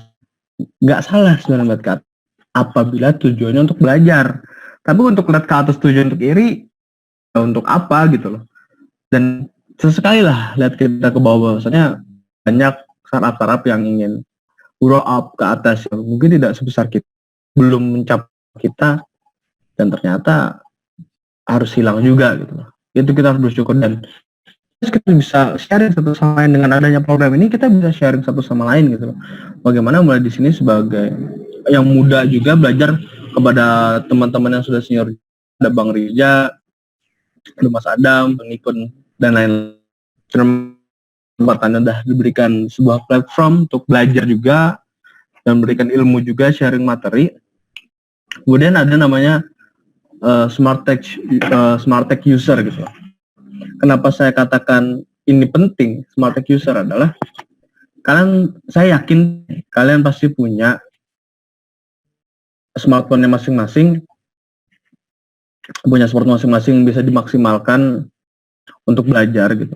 Nggak salah sebenarnya melihat ke atas. Apabila tujuannya untuk belajar. Tapi untuk lihat ke atas tujuan untuk iri, ya untuk apa gitu loh. Dan sesekali lah lihat kita ke bawah, bahwasanya banyak startup yang ingin grow up ke atas yang mungkin tidak sebesar kita, belum mencapai kita, dan ternyata harus hilang juga gitu loh. Itu kita harus bersyukur, dan kita bisa sharing satu sama lain. Dengan adanya program ini kita bisa sharing satu sama lain gitu loh. Bagaimana mulai di sini sebagai yang muda juga belajar kepada teman-teman yang sudah senior, ada Bang Rija, ada Mas Adam, Bang Ikun, dan lain-lain. Kesempatan sudah diberikan sebuah platform untuk belajar juga dan memberikan ilmu juga, sharing materi. Kemudian ada namanya Smart Tech user gitu. Kenapa saya katakan ini penting? Smart Tech user adalah saya yakin kalian pasti punya smartphone-nya masing-masing, punya smartphone masing-masing bisa dimaksimalkan untuk belajar gitu.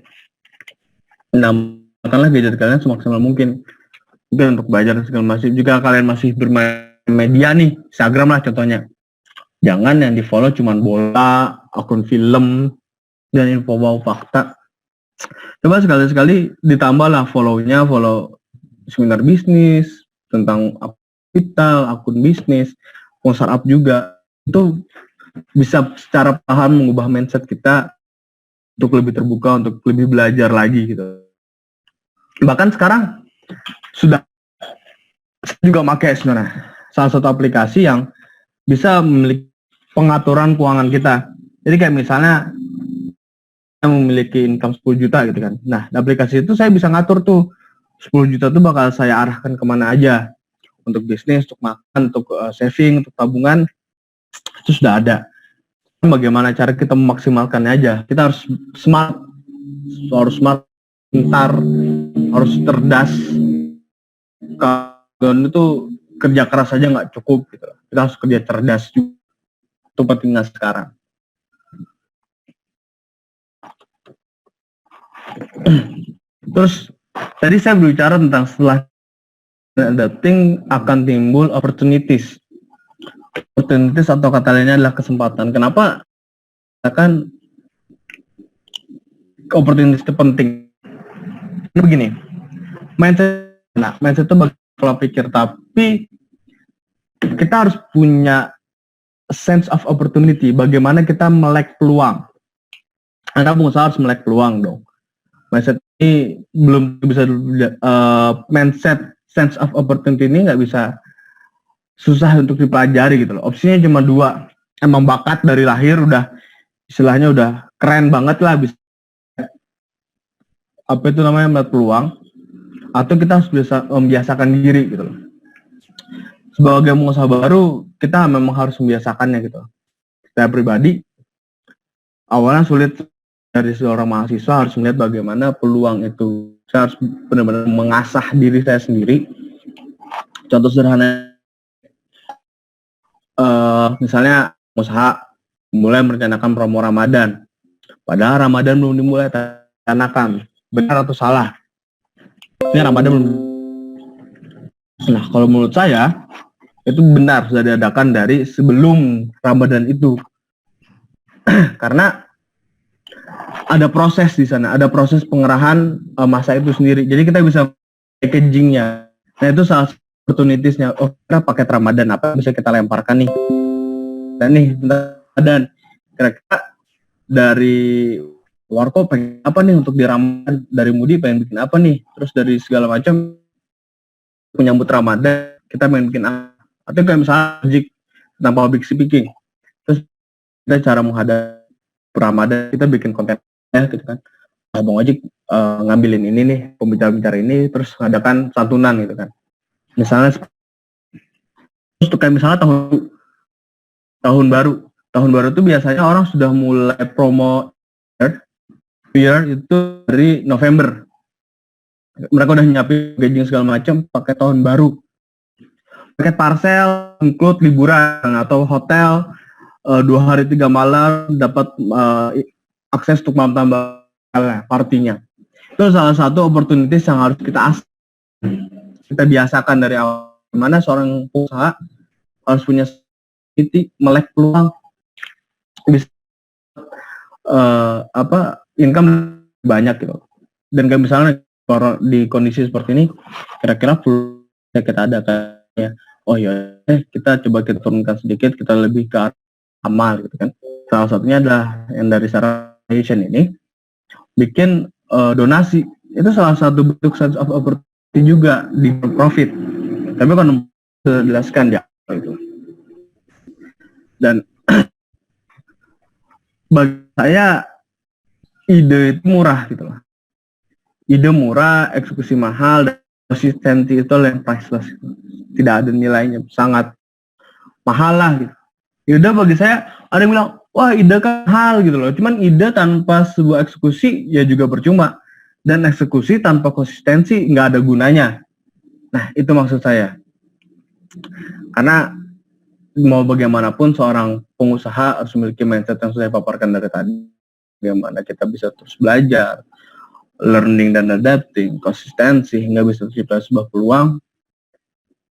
Gunakanlah gadget kalian semaksimal mungkin untuk belajar segala macam. Jika kalian masih bermain media nih, Instagram lah contohnya, jangan yang di follow cuman bola, akun film, dan info wow fakta. Coba sekali-sekali ditambah lah follow-nya, follow seminar bisnis tentang kapital, akun bisnis, akun startup juga. Itu bisa secara paham mengubah mindset kita untuk lebih terbuka, untuk lebih belajar lagi gitu. Bahkan sekarang sudah juga pakai sebenarnya salah satu aplikasi yang bisa memiliki pengaturan keuangan kita. Jadi kayak misalnya saya memiliki income 10 juta gitu kan. Nah, di aplikasi itu saya bisa ngatur tuh 10 juta itu bakal saya arahkan kemana aja. Untuk bisnis, untuk makan, untuk saving, untuk tabungan, itu sudah ada. Bagaimana cara kita memaksimalkannya aja. Kita harus smart, pintar, harus cerdas. Kalau itu kerja keras aja nggak cukup gitu. Kita harus kerja cerdas juga. Itu pentingnya sekarang. Terus tadi saya berbicara tentang setelah adapting akan timbul opportunities. Opportunities atau kata lainnya adalah kesempatan. Kenapa? Kan opportunities itu penting. Begini, mindset itu pola pikir, tapi kita harus punya sense of opportunity. Bagaimana kita melek peluang? Anda pengusaha harus melek peluang dong. Mindset ini belum bisa mindset sense of opportunity ini nggak bisa, susah untuk dipelajari gitu loh. Opsinya cuma dua. Emang bakat dari lahir udah istilahnya udah keren banget lah, bisa apa itu namanya melihat peluang, atau kita harus bisa membiasakan diri gitu loh. Sebagai pengusaha baru kita memang harus membiasakannya gitu. Saya pribadi awalnya sulit, dari seorang mahasiswa harus melihat bagaimana peluang itu. Saya harus benar-benar mengasah diri saya sendiri. Contoh sederhana, misalnya usaha mulai merencanakan promo Ramadan, padahal Ramadan belum dimulai, rencanakan. Benar atau salah? Ini Ramadan belum. Nah, kalau menurut saya itu benar, sudah diadakan dari sebelum Ramadan itu. Karena ada proses di sana, ada proses pengerahan masa itu sendiri. Jadi kita bisa packagingnya. Nah, itu salah satu opportunities-nya. Oh, kita paket Ramadan apa bisa kita lemparkan nih? Dan nih, dan kira-kira dari Warko pengen apa nih untuk di Ramadan, dari Mudi pengen bikin apa nih, terus dari segala macam menyambut Ramadan kita pengen bikin apa, atau kayak misalnya tentang public speaking, terus kita cara menghadap Ramadan kita bikin konten gitu kan. Bang Ojek ngambilin ini nih, pembicara-pembicara ini, terus ngadakan santunan gitu kan. Misalnya terus kayak misalnya tahun baru tuh biasanya orang sudah mulai promo year itu dari November. Mereka udah nyiapin packaging segala macam pakai tahun baru. Paket parcel include liburan atau hotel 2 hari 3 malam dapat akses untuk malam tambah partinya. Itu salah satu opportunities yang harus kita biasakan dari awal. Dimana seorang pengusaha harus punya melek peluang bisa income banyak gitu. Dan kayak misalnya di kondisi seperti ini, kira-kira peluang kita ada kayak kita coba kita turunkan sedikit, kita lebih ke arah amal gitu kan. Salah satunya adalah yang dari Sarah Foundation ini bikin donasi. Itu salah satu bentuk sense of opportunity juga di profit. Tapi kan jelaskan ya itu. Dan bagi saya ide itu murah gitu lah. Ide murah, eksekusi mahal, dan konsistensi itu yang priceless. Tidak ada nilainya, sangat mahal lah gitu. Ide bagi saya, ada yang bilang, wah ide kan mahal gitu loh. Cuman ide tanpa sebuah eksekusi ya juga percuma. Dan eksekusi tanpa konsistensi nggak ada gunanya. Nah itu maksud saya. Karena mau bagaimanapun seorang pengusaha harus memiliki mindset yang sudah saya paparkan dari tadi. Bagaimana kita bisa terus belajar, learning dan adapting, konsistensi hingga bisa tercipta sebuah peluang.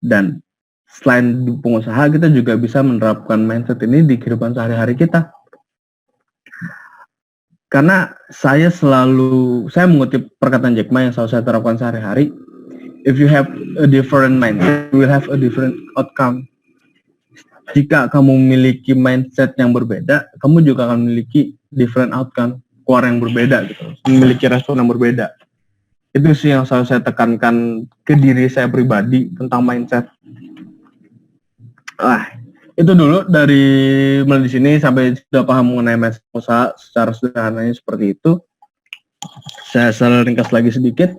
Dan selain di pengusaha, kita juga bisa menerapkan mindset ini di kehidupan sehari-hari kita. Karena saya mengutip perkataan Jack Ma yang selalu saya terapkan sehari-hari, if you have a different mindset, you will have a different outcome. Jika kamu memiliki mindset yang berbeda, kamu juga akan memiliki different outcome, keluar yang berbeda gitu, memiliki respon yang berbeda. Itu sih yang selalu saya tekankan ke diri saya pribadi tentang mindset. Itu dulu dari mulai di sini sampai sudah paham mengenai mindset usaha secara sederhananya seperti itu. Saya ringkas lagi sedikit.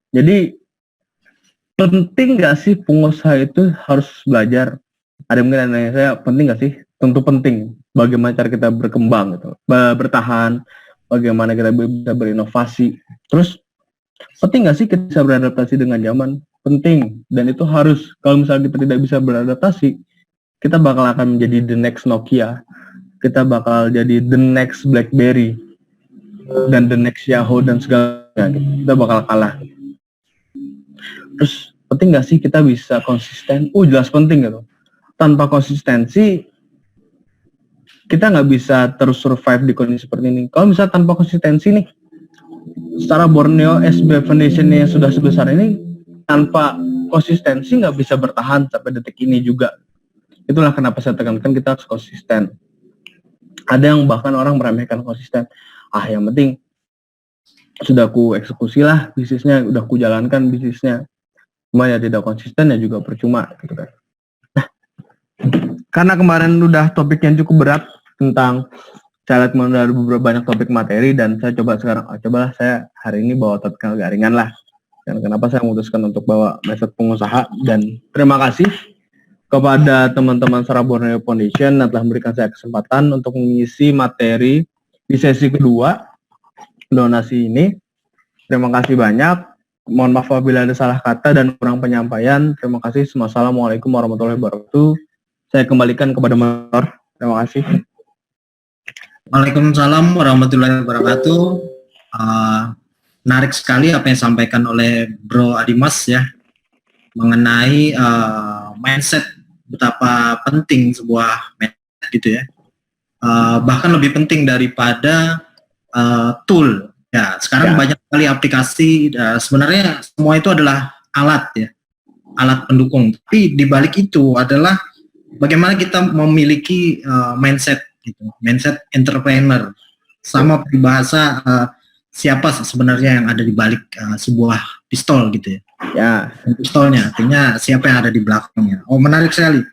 Jadi penting nggak sih pengusaha itu harus belajar? Ada yang mungkin nanya saya, penting nggak sih? Tentu penting. Bagaimana cara kita berkembang gitu, bertahan, bagaimana kita bisa berinovasi. Terus penting nggak sih kita bisa beradaptasi dengan zaman? Penting, dan itu harus. Kalau misalnya kita tidak bisa beradaptasi, kita bakal akan menjadi the next Nokia, kita bakal jadi the next BlackBerry, dan the next Yahoo dan segalanya. Kita bakal kalah. Terus penting nggak sih kita bisa konsisten? Jelas penting gitu. Tanpa konsistensi, kita nggak bisa terus survive di kondisi seperti ini. Kalau misalnya tanpa konsistensi nih, secara Borneo SB Foundation-nya yang sudah sebesar ini, tanpa konsistensi nggak bisa bertahan sampai detik ini juga. Itulah kenapa saya tekankan kita harus konsisten. Ada yang bahkan orang meremehkan konsisten. Yang penting sudah aku eksekusi lah bisnisnya, udah aku jalankan bisnisnya. Cuma ya tidak konsisten ya juga percuma gitu kan. Nah, karena kemarin udah topik yang cukup berat tentang saya lihat ada beberapa banyak topik materi, dan saya coba sekarang cobalah saya hari ini bawa topik yang agak ringan lah. Dan kenapa saya memutuskan untuk bawa mindset pengusaha, dan terima kasih kepada teman-teman Sarah Borneo Foundation yang telah memberikan saya kesempatan untuk mengisi materi di sesi kedua donasi ini. Terima kasih banyak. Mohon maaf apabila ada salah kata dan kurang penyampaian. Terima kasih. Wassalamualaikum warahmatullahi wabarakatuh. Saya kembalikan kepada moderator. Terima kasih. Waalaikumsalam warahmatullahi wabarakatuh. Menarik sekali apa yang disampaikan oleh Bro Adimas ya, mengenai mindset, betapa penting sebuah mindset gitu ya. Bahkan lebih penting daripada tool. Ya, sekarang banyak sekali aplikasi. Sebenarnya semua itu adalah alat ya, alat pendukung. Tapi di balik itu adalah bagaimana kita memiliki mindset gitu, mindset entrepreneur. Sama peribahasa siapa sebenarnya yang ada di balik sebuah pistol gitu ya. Ya, pistolnya artinya siapa yang ada di belakangnya. Menarik sekali.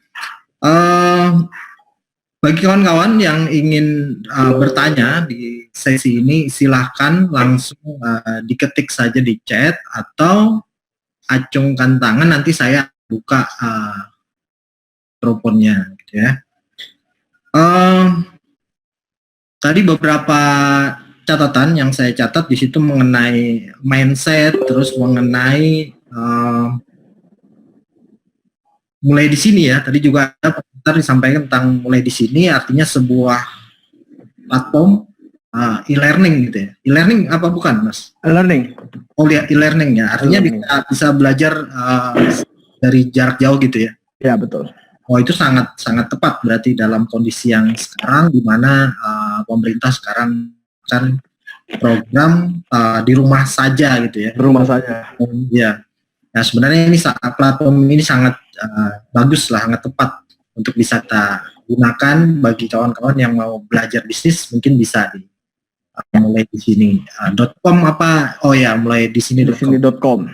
Bagi kawan-kawan yang ingin bertanya di sesi ini, silahkan langsung diketik saja di chat atau acungkan tangan, nanti saya buka mikrofonnya gitu ya. Tadi beberapa catatan yang saya catat di situ mengenai mindset, terus mengenai mulai di sini ya. Tadi juga ada disampaikan tentang mulai di sini, artinya sebuah platform e-learning gitu ya. E-learning apa bukan, Mas? Learning. Oh ya, e-learning ya. Artinya E-learning. bisa belajar dari jarak jauh gitu ya. Ya, betul. Oh, itu sangat tepat berarti dalam kondisi yang sekarang di mana pemerintah sekarang kan program di rumah saja gitu ya. Di rumah saja. Ya. Nah, sebenarnya ini platform ini sangat bagus lah, sangat tepat untuk bisa kita gunakan bagi kawan-kawan yang mau belajar bisnis, mungkin bisa mulai di sini. .com apa? Oh ya, mulai di sini. Di sini.com.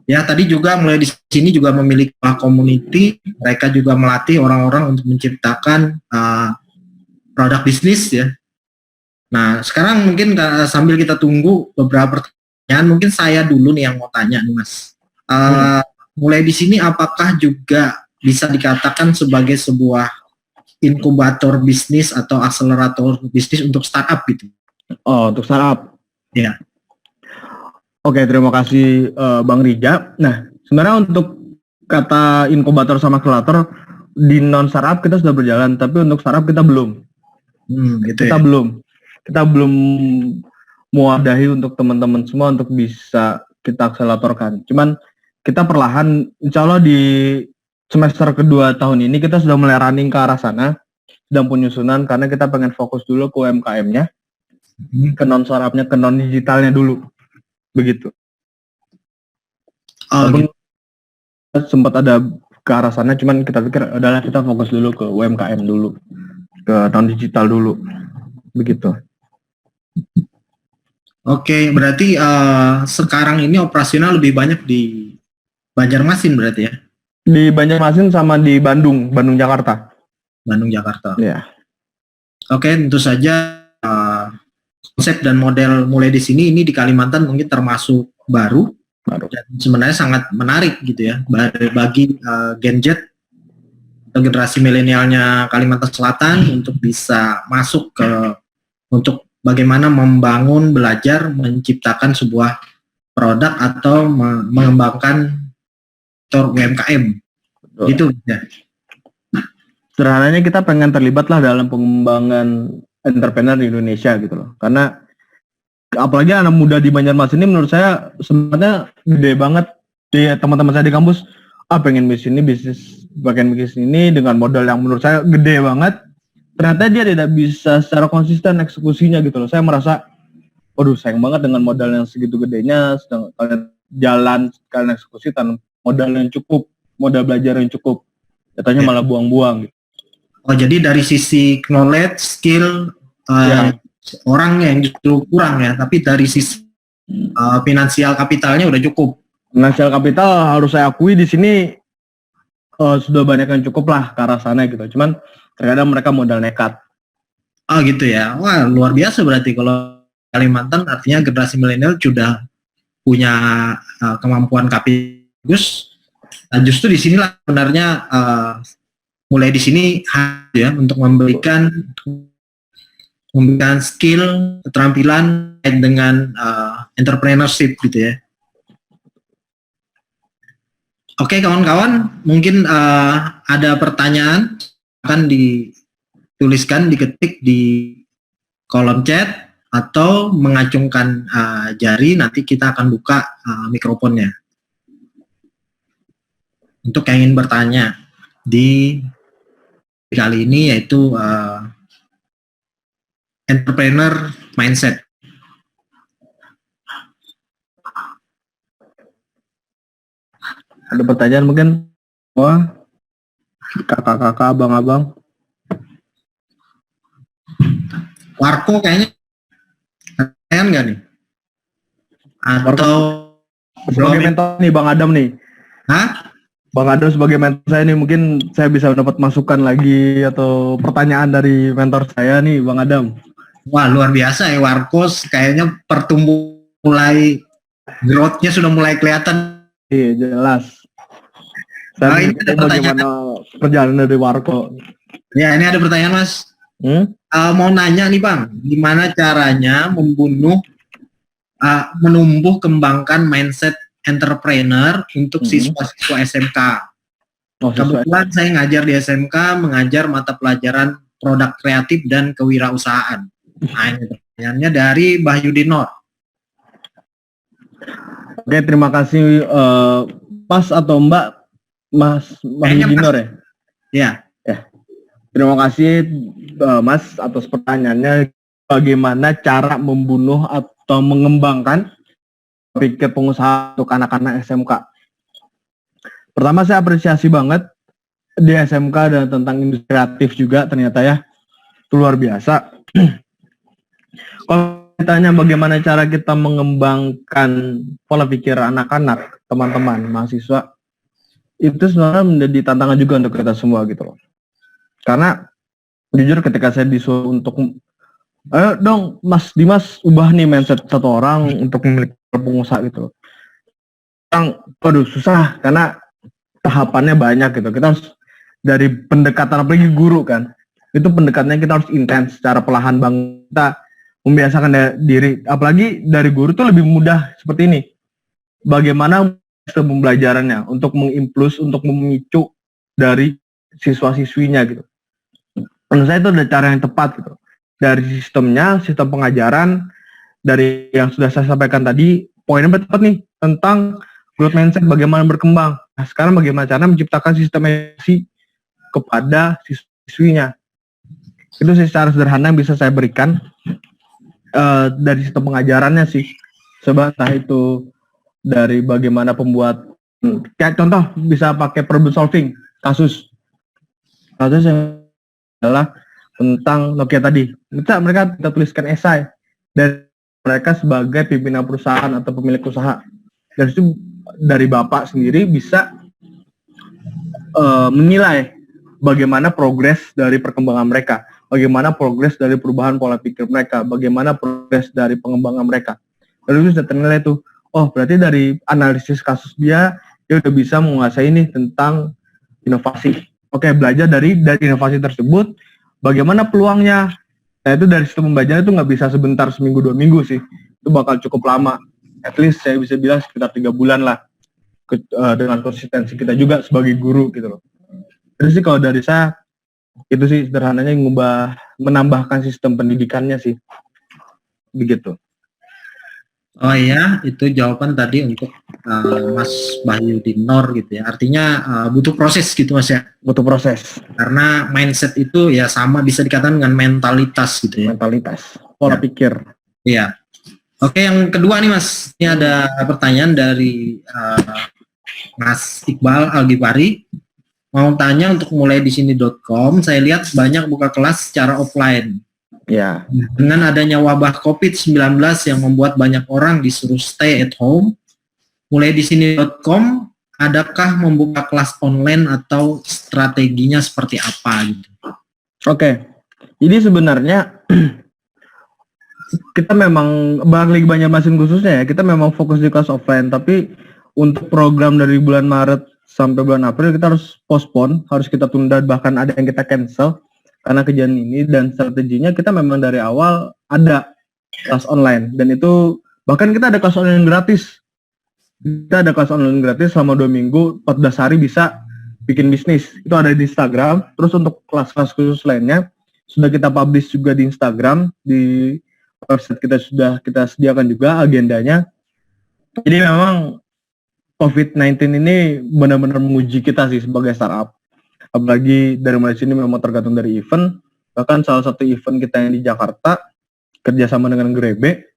Ya, tadi juga mulai di sini juga memiliki community. Mereka juga melatih orang-orang untuk menciptakan produk bisnis ya. Nah, sekarang mungkin sambil kita tunggu beberapa pertanyaan, mungkin saya dulu nih yang mau tanya nih, Mas. Mulai di sini apakah juga bisa dikatakan sebagai sebuah inkubator bisnis atau akselerator bisnis untuk startup gitu? Oh, untuk startup. Ya. Oke, terima kasih Bang Rija. Nah, sebenarnya untuk kata inkubator sama akselerator di non startup kita sudah berjalan, tapi untuk startup kita belum. Gitu Kita ya. Kita belum mewadahi untuk teman-teman semua untuk bisa kita akseleratorkan. Cuman kita perlahan, insya Allah di semester kedua tahun ini kita sudah mulai running ke arah sana, sedang penyusunan karena kita pengen fokus dulu ke UMKM-nya, ke non startup-nya, ke non digitalnya dulu. Begitu. Gitu. Sempat ada ke arah sana, cuman kita pikir adalah kita fokus dulu ke UMKM dulu, ke non digital dulu, begitu. Oke, berarti sekarang ini operasional lebih banyak di Banjarmasin berarti ya? Di Banjarmasin sama di Bandung, Jakarta. Bandung, Jakarta. Ya. Oke, tentu saja konsep dan model mulai di sini ini di Kalimantan mungkin termasuk baru. Dan sebenarnya sangat menarik gitu ya bagi Gen Z atau generasi milenialnya Kalimantan Selatan untuk bisa masuk untuk bagaimana membangun, belajar, menciptakan sebuah produk atau mengembangkan sektor UMKM. Gitu ya. Sederhananya kita pengen terlibat lah dalam pengembangan entrepreneur di Indonesia gitu loh. Karena apalagi anak muda di Banjarmasin ini menurut saya sebenarnya gede banget. Di teman-teman saya di kampus pengen bisnis ini dengan modal yang menurut saya gede banget. Ternyata dia tidak bisa secara konsisten eksekusinya gitu loh. Saya merasa waduh sayang banget dengan modal yang segitu gedenya, sedang kalian eksekusi tanpa modal yang cukup, modal belajar yang cukup. Katanya malah buang-buang gitu. Oh, jadi dari sisi knowledge, skill orangnya yang justru kurang ya, tapi dari sisi finansial kapitalnya udah cukup. Finansial kapital harus saya akui di sini sudah banyak yang cukup lah ke arah sana gitu. Cuman terkadang mereka modal nekat. Oh gitu ya, wah luar biasa berarti kalau Kalimantan artinya generasi milenial sudah punya kemampuan kapital bagus. Nah, justru di sinilah sebenarnya mulai di sini ya untuk memberikan skill, keterampilan dengan entrepreneurship gitu ya. Oke kawan-kawan, mungkin ada pertanyaan akan dituliskan, diketik di kolom chat atau mengacungkan jari, nanti kita akan buka mikrofonnya untuk yang ingin bertanya di kali ini, yaitu entrepreneur mindset. Ada pertanyaan mungkin? Wah, kakak-kakak, abang-abang. Warko kayaknya pertanyaan nggak nih? Atau sebagai mentor nih Bang Adam nih. Hah? Bang Adam sebagai mentor saya nih, mungkin saya bisa dapat masukan lagi atau pertanyaan dari mentor saya nih Bang Adam. Wah luar biasa ya Warko, kayaknya mulai growth-nya sudah mulai kelihatan. Iya jelas. Saya ini ada bagaimana perjalanan dari Warko. Ya ini ada pertanyaan Mas. Mau nanya nih Bang, gimana caranya menumbuh kembangkan mindset entrepreneur untuk siswa-siswa SMK? Oh, sesuai. Kebetulan saya ngajar di SMK, mengajar mata pelajaran produk kreatif dan kewirausahaan. Nah, ini pertanyaannya dari Bahyudinor. Oke, terima kasih Mas atau Mbak Mas Kayaknya Mahyudinor ya. Ya, Terima kasih Mas atas pertanyaannya. Bagaimana cara membunuh atau mengembangkan pikir pengusaha untuk anak-anak SMK? Pertama, saya apresiasi banget di SMK dan tentang industri kreatif juga ternyata ya. Itu luar biasa. Kalau ditanya bagaimana cara kita mengembangkan pola pikir anak-anak, teman-teman, mahasiswa, itu sebenarnya menjadi tantangan juga untuk kita semua gitu loh. Karena jujur ketika saya disuruh untuk ayo dong Mas Dimas ubah nih mindset satu orang untuk memiliki pengusaha gitu loh. Waduh susah karena tahapannya banyak gitu. Kita harus dari pendekatan, apalagi guru kan, itu pendekatannya kita harus intens secara perlahan bang, kita membiasakan diri. Apalagi dari guru tuh lebih mudah seperti ini. Bagaimana sistem pembelajarannya untuk mengimpuls, untuk memicu dari siswa-siswinya gitu. Menurut saya itu ada cara yang tepat gitu. Dari sistemnya, sistem pengajaran, dari yang sudah saya sampaikan tadi, poinnya tepat nih tentang growth mindset, bagaimana berkembang. Nah, sekarang bagaimana cara menciptakan sistem edukasi kepada siswinya. Itu secara sederhana yang bisa saya berikan dari sistem pengajarannya sih. Sebab entah itu dari bagaimana pembuat, kayak contoh bisa pakai problem solving, kasus yang adalah tentang Nokia tadi. Mereka tuliskan esai dan mereka sebagai pimpinan perusahaan atau pemilik usaha. Dan itu dari bapak sendiri bisa menilai bagaimana progres dari perkembangan mereka, bagaimana progres dari perubahan pola pikir mereka, bagaimana progres dari pengembangan mereka. Lalu itu sudah ternilai tuh, oh berarti dari analisis kasus dia udah bisa menguasai nih tentang inovasi. Oke, belajar dari inovasi tersebut, bagaimana peluangnya. Nah itu dari sistem pembelajaran itu nggak bisa sebentar, seminggu 2 minggu sih, itu bakal cukup lama. At least saya bisa bilang sekitar 3 bulan lah, dengan konsistensi kita juga sebagai guru gitu loh. Jadi sih kalau dari saya itu sih sederhananya menambahkan sistem pendidikannya sih, begitu. Oh iya, itu jawaban tadi untuk Mas Bahyudinor gitu ya. Artinya butuh proses gitu Mas ya. Butuh proses. Karena mindset itu ya sama, bisa dikatakan dengan mentalitas gitu ya. Mentalitas, pola pikir. Iya. Oke, yang kedua nih Mas. Ini ada pertanyaan dari Mas Iqbal Algifari. Mau tanya untuk mulai di sini.com, saya lihat banyak buka kelas secara offline. Ya. Dengan adanya wabah COVID-19 yang membuat banyak orang disuruh stay at home, mulai di sini.com, adakah membuka kelas online atau strateginya seperti apa gitu? Oke. Jadi sebenarnya kita memang balik Banjarmasin khususnya ya, kita memang fokus di kelas offline, tapi untuk program dari bulan Maret sampai bulan April kita harus postpone, harus kita tunda, bahkan ada yang kita cancel karena kejadian ini. Dan strateginya kita memang dari awal ada kelas online, dan itu bahkan kita ada kelas online gratis. Kita ada kelas online gratis selama 2 minggu, 14 hari bisa bikin bisnis. Itu ada di Instagram. Terus untuk kelas-kelas khusus lainnya sudah kita publish juga di Instagram, di website kita sudah kita sediakan juga agendanya. Jadi memang COVID-19 ini benar-benar menguji kita sih sebagai startup. Apalagi dari mulai sini memang tergantung dari event. Bahkan salah satu event kita yang di Jakarta kerjasama dengan Grebe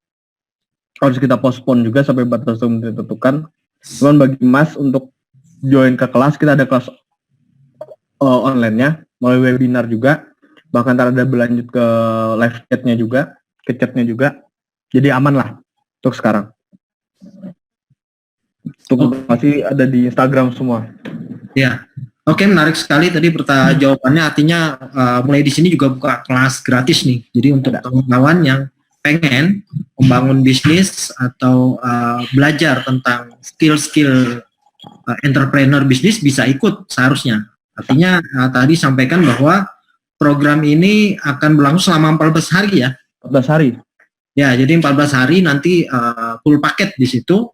harus kita postpone juga sampai batas waktu ditentukan. Cuman bagi Mas untuk join ke kelas, kita ada kelas online-nya melalui webinar juga. Bahkan ada berlanjut ke live chat-nya juga, ke chat-nya juga. Jadi aman lah untuk sekarang. Untuk masih ada di Instagram semua. Ya. Oke, menarik sekali tadi jawabannya. Artinya mulai di sini juga buka kelas gratis nih. Jadi untuk kawan-kawan yang pengen membangun bisnis atau belajar tentang skill-skill entrepreneur bisnis bisa ikut seharusnya. Artinya tadi sampaikan bahwa program ini akan berlangsung selama 14 hari ya. 14 hari. Ya, jadi 14 hari nanti full paket di situ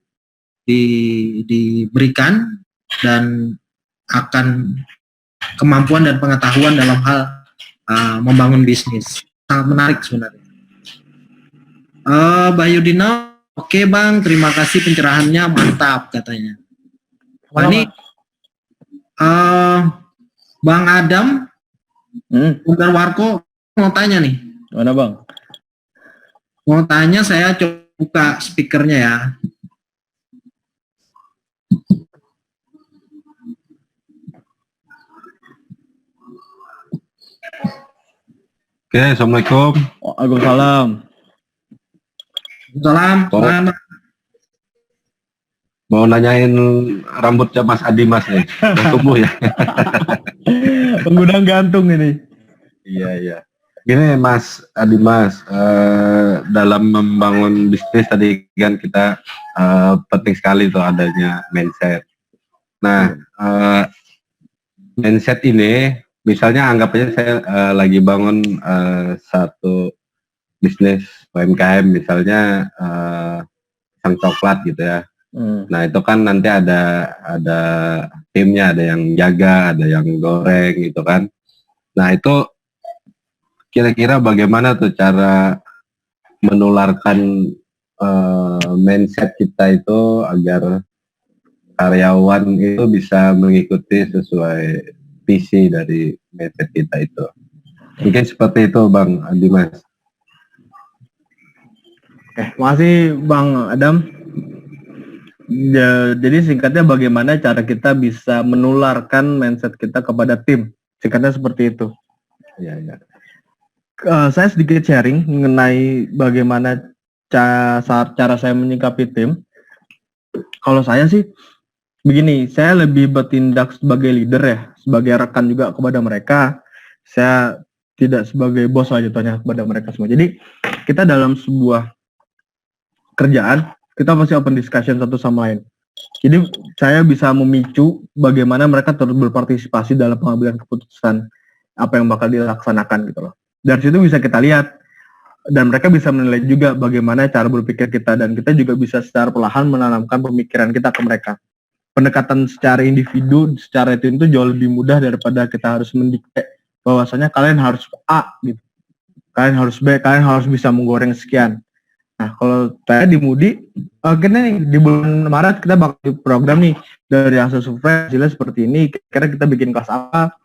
diberikan, dan akan kemampuan dan pengetahuan dalam hal membangun bisnis. Sangat menarik sebenarnya. Bayudina, oke Bang, terima kasih pencerahannya, mantap katanya. Nah, ini Bang Adam, Bundar Warko mau tanya nih. Mana Bang? Mau tanya, saya coba buka speakernya ya. Oke, Assalamualaikum. Waalaikumsalam. Salam. Mau nanyain rambutnya Mas Adi Mas nih, mau tumbuh ya? Penggudang gantung ini. Iya. Gini Mas Adi Mas, dalam membangun bisnis tadi kan kita penting sekali tuh adanya mindset. Nah, mindset ini, misalnya anggap aja saya lagi bangun satu bisnis UMKM, misalnya sang coklat gitu ya. Nah itu kan nanti ada timnya, ada yang jaga, ada yang goreng gitu kan. Nah itu kira-kira bagaimana tuh cara menularkan mindset kita itu agar karyawan itu bisa mengikuti sesuai visi dari mindset kita itu. Mungkin seperti itu Bang Adi Mas. Makasih Bang Adam. Jadi singkatnya bagaimana cara kita bisa menularkan mindset kita kepada tim. Singkatnya seperti itu. Iya. Saya sedikit sharing mengenai bagaimana cara saya menyikapi tim. Kalau saya sih begini, saya lebih bertindak sebagai leader ya, sebagai rekan juga kepada mereka. Saya tidak sebagai bos aja tanya kepada mereka semua. Jadi kita dalam sebuah kerjaan, kita pasti open discussion satu sama lain. Jadi saya bisa memicu bagaimana mereka terus berpartisipasi dalam pengambilan keputusan apa yang bakal dilaksanakan gitu loh. Dari situ bisa kita lihat dan mereka bisa menilai juga bagaimana cara berpikir kita, dan kita juga bisa secara perlahan menanamkan pemikiran kita ke mereka. Pendekatan secara individu, secara tim itu jauh lebih mudah daripada kita harus mendikte bahwasanya kalian harus A gitu, kalian harus B, kalian harus bisa menggoreng sekian. Nah, kalau saya di Moody, akhirnya nih, di bulan Maret kita bakal program nih dari hasil survei hasilnya seperti ini, kira-kira kita bikin kelas apa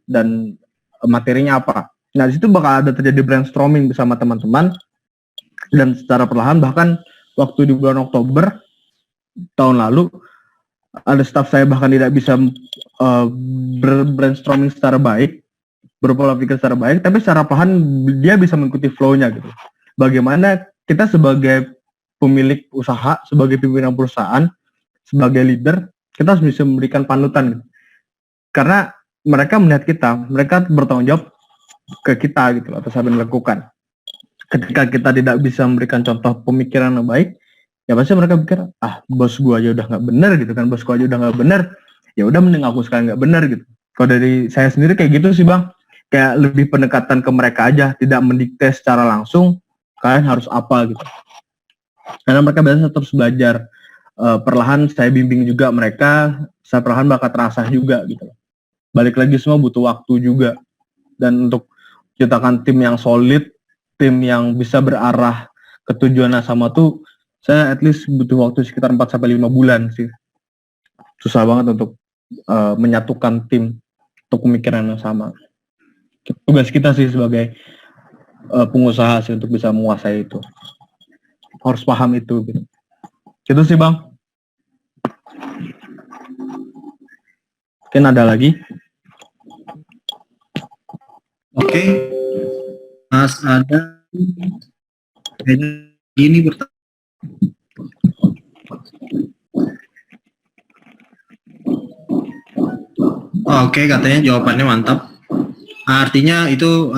dan materinya apa. Nah, di situ bakal ada terjadi brainstorming bersama teman-teman, dan secara perlahan bahkan waktu di bulan Oktober tahun lalu ada staff saya bahkan tidak bisa brainstorming secara baik, berpola pikir secara baik, tapi secara perlahan dia bisa mengikuti flow-nya gitu. Bagaimana kita sebagai pemilik usaha, sebagai pimpinan perusahaan, sebagai leader, kita harus bisa memberikan panutan gitu. Karena mereka melihat kita, mereka bertanggung jawab ke kita gitu atas apa yang dilakukan. Ketika kita tidak bisa memberikan contoh pemikiran yang baik, ya pasti mereka pikir, bos gua aja udah nggak benar gitu kan, bos gua aja udah nggak benar, ya udah mending aku sekarang nggak benar gitu. Kalau dari saya sendiri kayak gitu sih Bang, kayak lebih pendekatan ke mereka aja, tidak mendikte secara langsung kalian harus apa gitu. Karena mereka biasanya terus belajar. Perlahan saya bimbing juga mereka, saya perlahan bakal terasa juga gitu. Balik lagi semua butuh waktu juga. Dan untuk ciptakan tim yang solid, tim yang bisa berarah ke tujuan yang sama tuh, saya at least butuh waktu sekitar 4-5 bulan sih. Susah banget untuk menyatukan tim untuk pemikiran yang sama. Tugas kita sih sebagai pengusaha sih untuk bisa menguasai itu, harus paham itu gitu. Itu sih Bang. Mungkin ada lagi? Oke. Mas ada gini bertanya. Oke, katanya jawabannya mantap. Artinya itu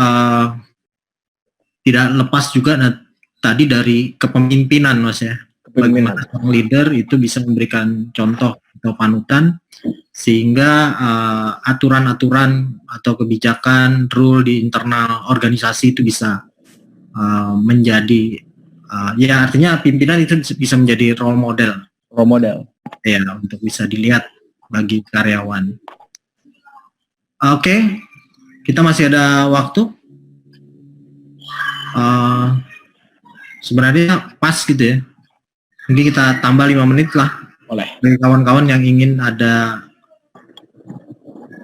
tidak lepas juga tadi dari kepemimpinan Mas ya. Bagaimana seorang leader itu bisa memberikan contoh atau panutan sehingga aturan-aturan atau kebijakan, rule di internal organisasi itu bisa menjadi ya artinya pimpinan itu bisa menjadi role model. Role model. Ya, untuk bisa dilihat bagi karyawan. Oke, kita masih ada waktu. Sebenarnya pas gitu ya. Mungkin kita tambah 5 menit lah. Boleh. Bagi kawan-kawan yang ingin ada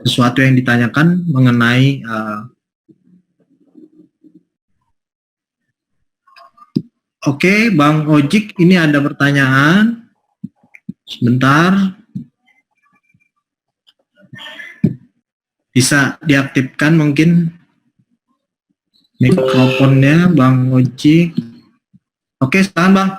sesuatu yang ditanyakan mengenai Oke, Bang Ojik, ini ada pertanyaan. Sebentar. Bisa diaktifkan mungkin mikrofonnya, Bang Ojik. Oke, silakan Bang.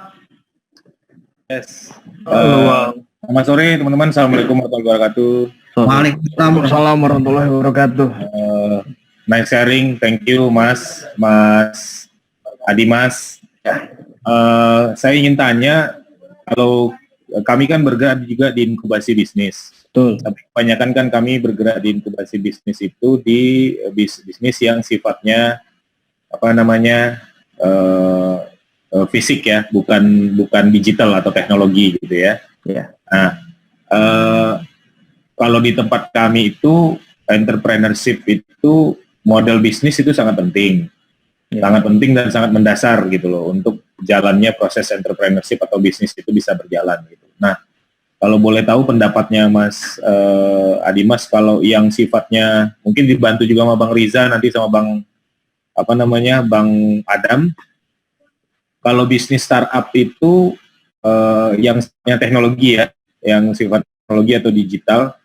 Yes. Selamat sore teman-teman. Assalamualaikum warahmatullahi wabarakatuh. Waalaikumsalam warahmatullahi wabarakatuh. Nice sharing. Thank you Mas Adimas. Saya ingin tanya, kalau kami kan bergerak juga di inkubasi bisnis. Betul. Tapi kebanyakan kan kami bergerak di inkubasi bisnis itu di bisnis yang sifatnya fisik ya, bukan digital atau teknologi gitu ya. Iya. Nah, kalau di tempat kami itu entrepreneurship itu model bisnis itu sangat penting. Sangat penting dan sangat mendasar gitu loh untuk jalannya proses entrepreneurship atau bisnis itu bisa berjalan gitu. Nah, kalau boleh tahu pendapatnya Mas Adimas, kalau yang sifatnya mungkin dibantu juga sama Bang Riza nanti sama Bang Bang Adam. Kalau bisnis startup itu yang teknologi ya, yang sifat teknologi atau digital,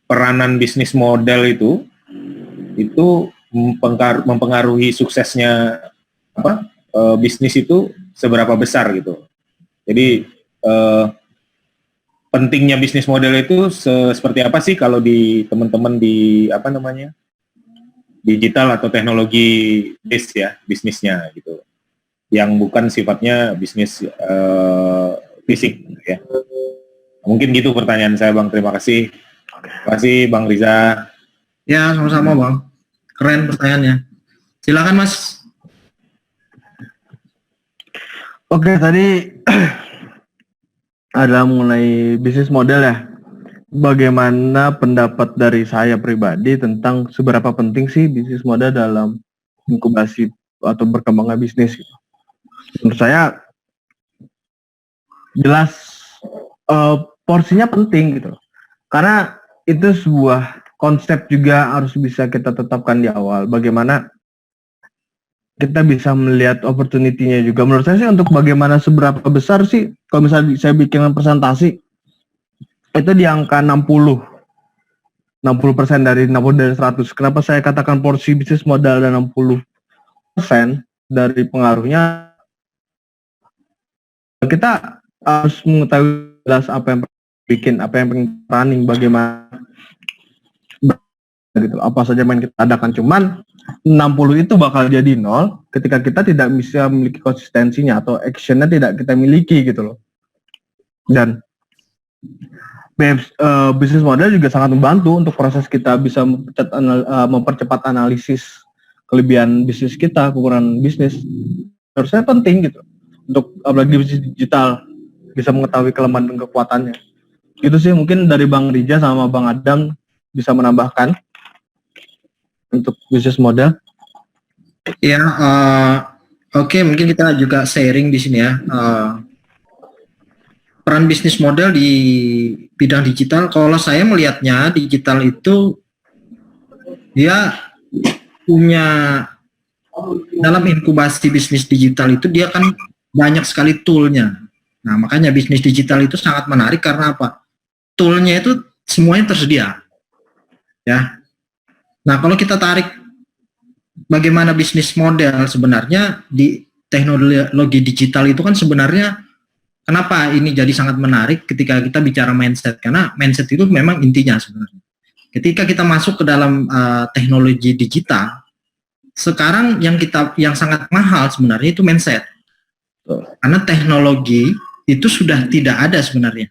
peranan bisnis model itu mempengaruhi suksesnya bisnis itu seberapa besar gitu. Jadi pentingnya bisnis model itu seperti apa sih kalau di teman-teman di digital atau teknologi base ya bisnisnya gitu, yang bukan sifatnya bisnis fisik ya. Mungkin gitu pertanyaan saya Bang. Terima kasih. Terima kasih Bang Riza. Ya, sama-sama Bang. Keren pertanyaannya. Silakan Mas. Oke, tadi adalah mengenai bisnis model ya. Bagaimana pendapat dari saya pribadi tentang seberapa penting sih bisnis model dalam inkubasi atau berkembangnya bisnis gitu. Menurut saya jelas porsinya penting gitu. Karena itu sebuah konsep juga harus bisa kita tetapkan di awal. Bagaimana kita bisa melihat opportunity-nya juga. Menurut saya sih untuk bagaimana seberapa besar sih, kalau misalnya saya bikin presentasi, itu di angka 60% dari 100. Kenapa saya katakan porsi bisnis modal dan 60% dari pengaruhnya? Kita harus mengetahui jelas apa yang bikin, apa yang running, bagaimana gitu, apa saja yang kita adakan. Cuman 60 itu bakal jadi 0 ketika kita tidak bisa memiliki konsistensinya atau actionnya tidak kita miliki gitu loh. Dan bisnis model juga sangat membantu untuk proses kita bisa mempercepat analisis kelebihan bisnis kita, kekurangan bisnis. Menurut saya penting gitu untuk apalagi bisnis digital bisa mengetahui kelemahan dan kekuatannya. Itu sih mungkin dari Bang Rija sama Bang Adam bisa menambahkan untuk bisnis model. Ya, oke, mungkin kita juga sharing di sini ya. Peran bisnis model di bidang digital, kalau saya melihatnya digital itu dia punya, dalam inkubasi bisnis digital itu dia kan banyak sekali toolnya. Nah, makanya bisnis digital itu sangat menarik karena apa? Toolnya itu semuanya tersedia. Ya. Nah, kalau kita tarik bagaimana bisnis model sebenarnya di teknologi digital itu kan sebenarnya kenapa ini jadi sangat menarik ketika kita bicara mindset, karena mindset itu memang intinya sebenarnya. Ketika kita masuk ke dalam teknologi digital, sekarang yang sangat mahal sebenarnya itu mindset. Karena teknologi itu sudah tidak ada sebenarnya.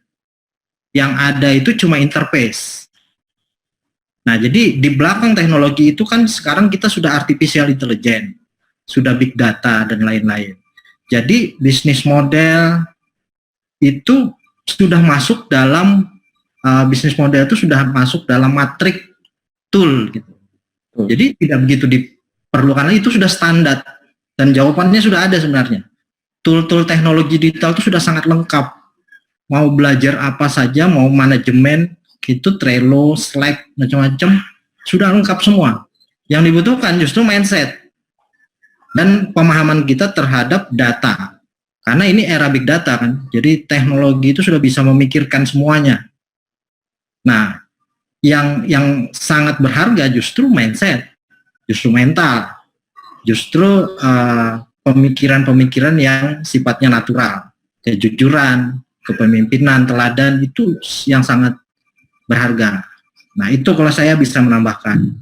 Yang ada itu cuma interface. Nah, jadi di belakang teknologi itu kan sekarang kita sudah artificial intelligence, sudah big data dan lain-lain. Jadi bisnis model itu sudah masuk dalam bisnis model itu sudah masuk dalam matrik tool gitu. Jadi tidak begitu diperlukan, itu sudah standar dan jawabannya sudah ada sebenarnya. Tool-tool teknologi digital itu sudah sangat lengkap. Mau belajar apa saja, mau manajemen itu Trello, Slack, macam-macam sudah lengkap semua. Yang dibutuhkan justru mindset dan pemahaman kita terhadap data. Karena ini era big data kan. Jadi teknologi itu sudah bisa memikirkan semuanya. Nah, yang sangat berharga justru mindset, justru mental, justru pemikiran-pemikiran yang sifatnya natural, kejujuran, kepemimpinan, teladan itu yang sangat berharga. Nah, itu kalau saya bisa menambahkan.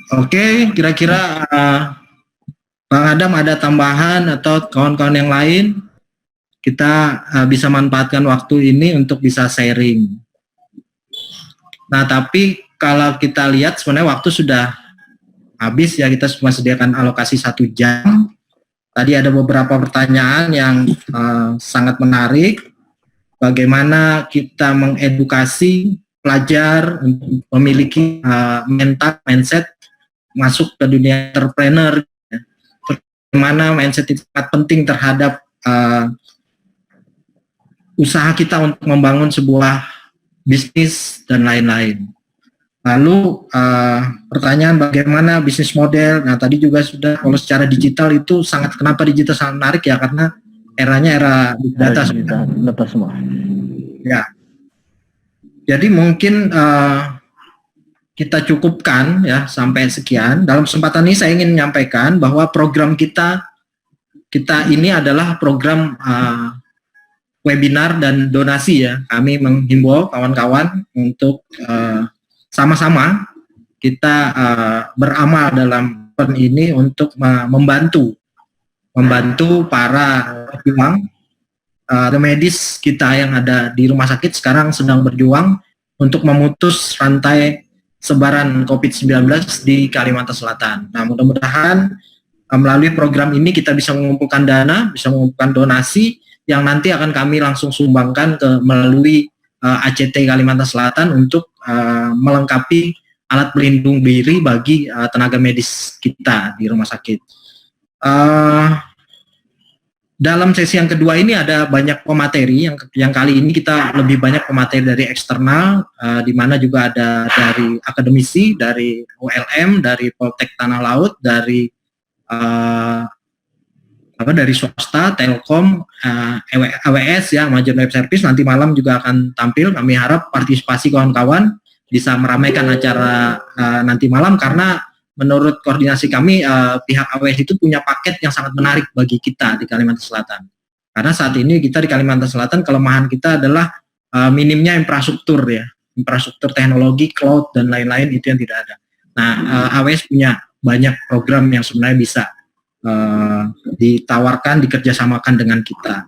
Oke, kira-kira Bang Adam ada tambahan atau kawan-kawan yang lain? Kita bisa manfaatkan waktu ini untuk bisa sharing. Nah, tapi kalau kita lihat sebenarnya waktu sudah habis ya, kita cuma sediakan alokasi 1 jam. Tadi ada beberapa pertanyaan yang sangat menarik. Bagaimana kita mengedukasi pelajar untuk memiliki mental, mindset masuk ke dunia entrepreneur. Bagaimana mindset itu sangat penting terhadap usaha kita untuk membangun sebuah bisnis dan lain-lain. Lalu pertanyaan bagaimana bisnis model. Nah, tadi juga sudah, kalau secara digital itu sangat, kenapa digital sangat menarik ya, karena eranya era big data, data semua. Ya. Jadi mungkin kita cukupkan ya sampai sekian. Dalam kesempatan ini saya ingin menyampaikan bahwa program kita ini adalah program webinar dan donasi ya. Kami menghimbau kawan-kawan untuk sama-sama kita beramal dalam event ini untuk membantu para pejuang medis kita yang ada di rumah sakit sekarang sedang berjuang untuk memutus rantai sebaran COVID-19 di Kalimantan Selatan. Nah, mudah-mudahan melalui program ini kita bisa mengumpulkan dana, bisa mengumpulkan donasi yang nanti akan kami langsung sumbangkan melalui ACT Kalimantan Selatan untuk melengkapi alat pelindung diri bagi tenaga medis kita di rumah sakit. Dalam sesi yang kedua ini ada banyak pemateri, yang kali ini kita lebih banyak pemateri dari eksternal, di mana juga ada dari akademisi, dari ULM, dari Poltek Tanah Laut, dari dari swasta, Telkom, AWS ya, Amazon Web Service. Nanti malam juga akan tampil. Kami harap partisipasi kawan-kawan bisa meramaikan acara nanti malam, karena menurut koordinasi kami pihak AWS itu punya paket yang sangat menarik bagi kita di Kalimantan Selatan. Karena saat ini kita di Kalimantan Selatan kelemahan kita adalah minimnya infrastruktur ya, infrastruktur teknologi, cloud dan lain-lain itu yang tidak ada. Nah, AWS punya banyak program yang sebenarnya bisa ditawarkan, dikerjasamakan dengan kita.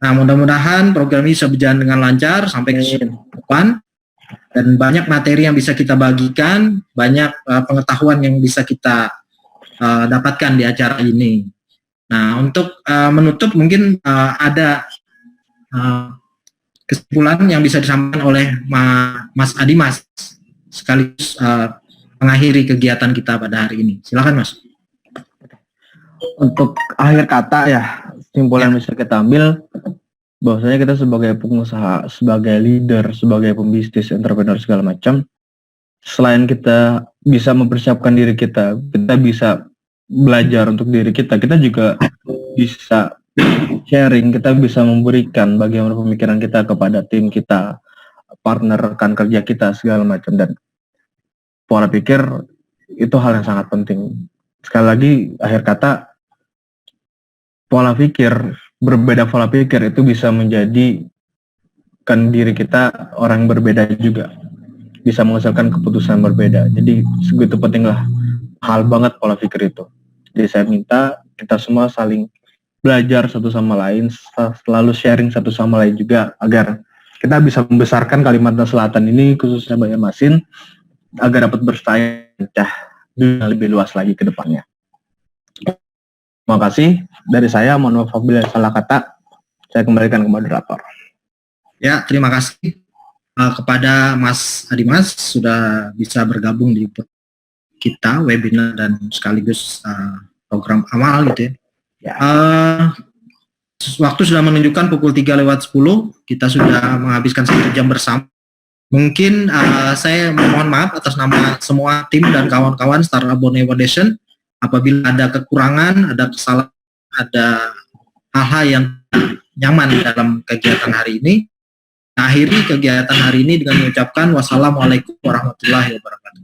Nah, mudah-mudahan program ini bisa berjalan dengan lancar sampai ke depan, dan banyak materi yang bisa kita bagikan, banyak pengetahuan yang bisa kita dapatkan di acara ini. Nah, untuk menutup mungkin ada kesimpulan yang bisa disampaikan oleh Mas Adimas sekaligus mengakhiri kegiatan kita pada hari ini. Silakan, Mas. Untuk akhir kata ya, kesimpulan yang bisa kita ambil bahwasanya kita sebagai pengusaha, sebagai leader, sebagai pembisnis, entrepreneur segala macam, selain kita bisa mempersiapkan diri kita bisa belajar untuk diri kita juga bisa sharing, kita bisa memberikan bagaimana pemikiran kita kepada tim kita, partner, rekan kerja kita segala macam. Dan pola pikir itu hal yang sangat penting. Sekali lagi, akhir kata, berbeda pola pikir itu bisa menjadikan diri kita orang yang berbeda juga, bisa menghasilkan keputusan berbeda. Jadi segitu pentinglah hal banget pola pikir itu. Jadi saya minta kita semua saling belajar satu sama lain, selalu sharing satu sama lain juga, agar kita bisa membesarkan Kalimantan Selatan ini, khususnya Banjarmasin, agar dapat bersaing dengan lebih luas lagi ke depannya. Terima kasih dari saya, mohon maaf apabila salah kata. Saya kembalikan ke moderator. Ya, terima kasih kepada Mas Adimas sudah bisa bergabung di kita webinar dan sekaligus program amal gitu ya. Waktu sudah menunjukkan pukul 3:10, kita sudah menghabiskan 1 jam bersama. Mungkin saya mohon maaf atas nama semua tim dan kawan-kawan Startup Borneo Foundation apabila ada kekurangan, ada kesalahan, ada hal-hal yang nyaman dalam kegiatan hari ini. Akhiri kegiatan hari ini dengan mengucapkan wassalamualaikum warahmatullahi wabarakatuh.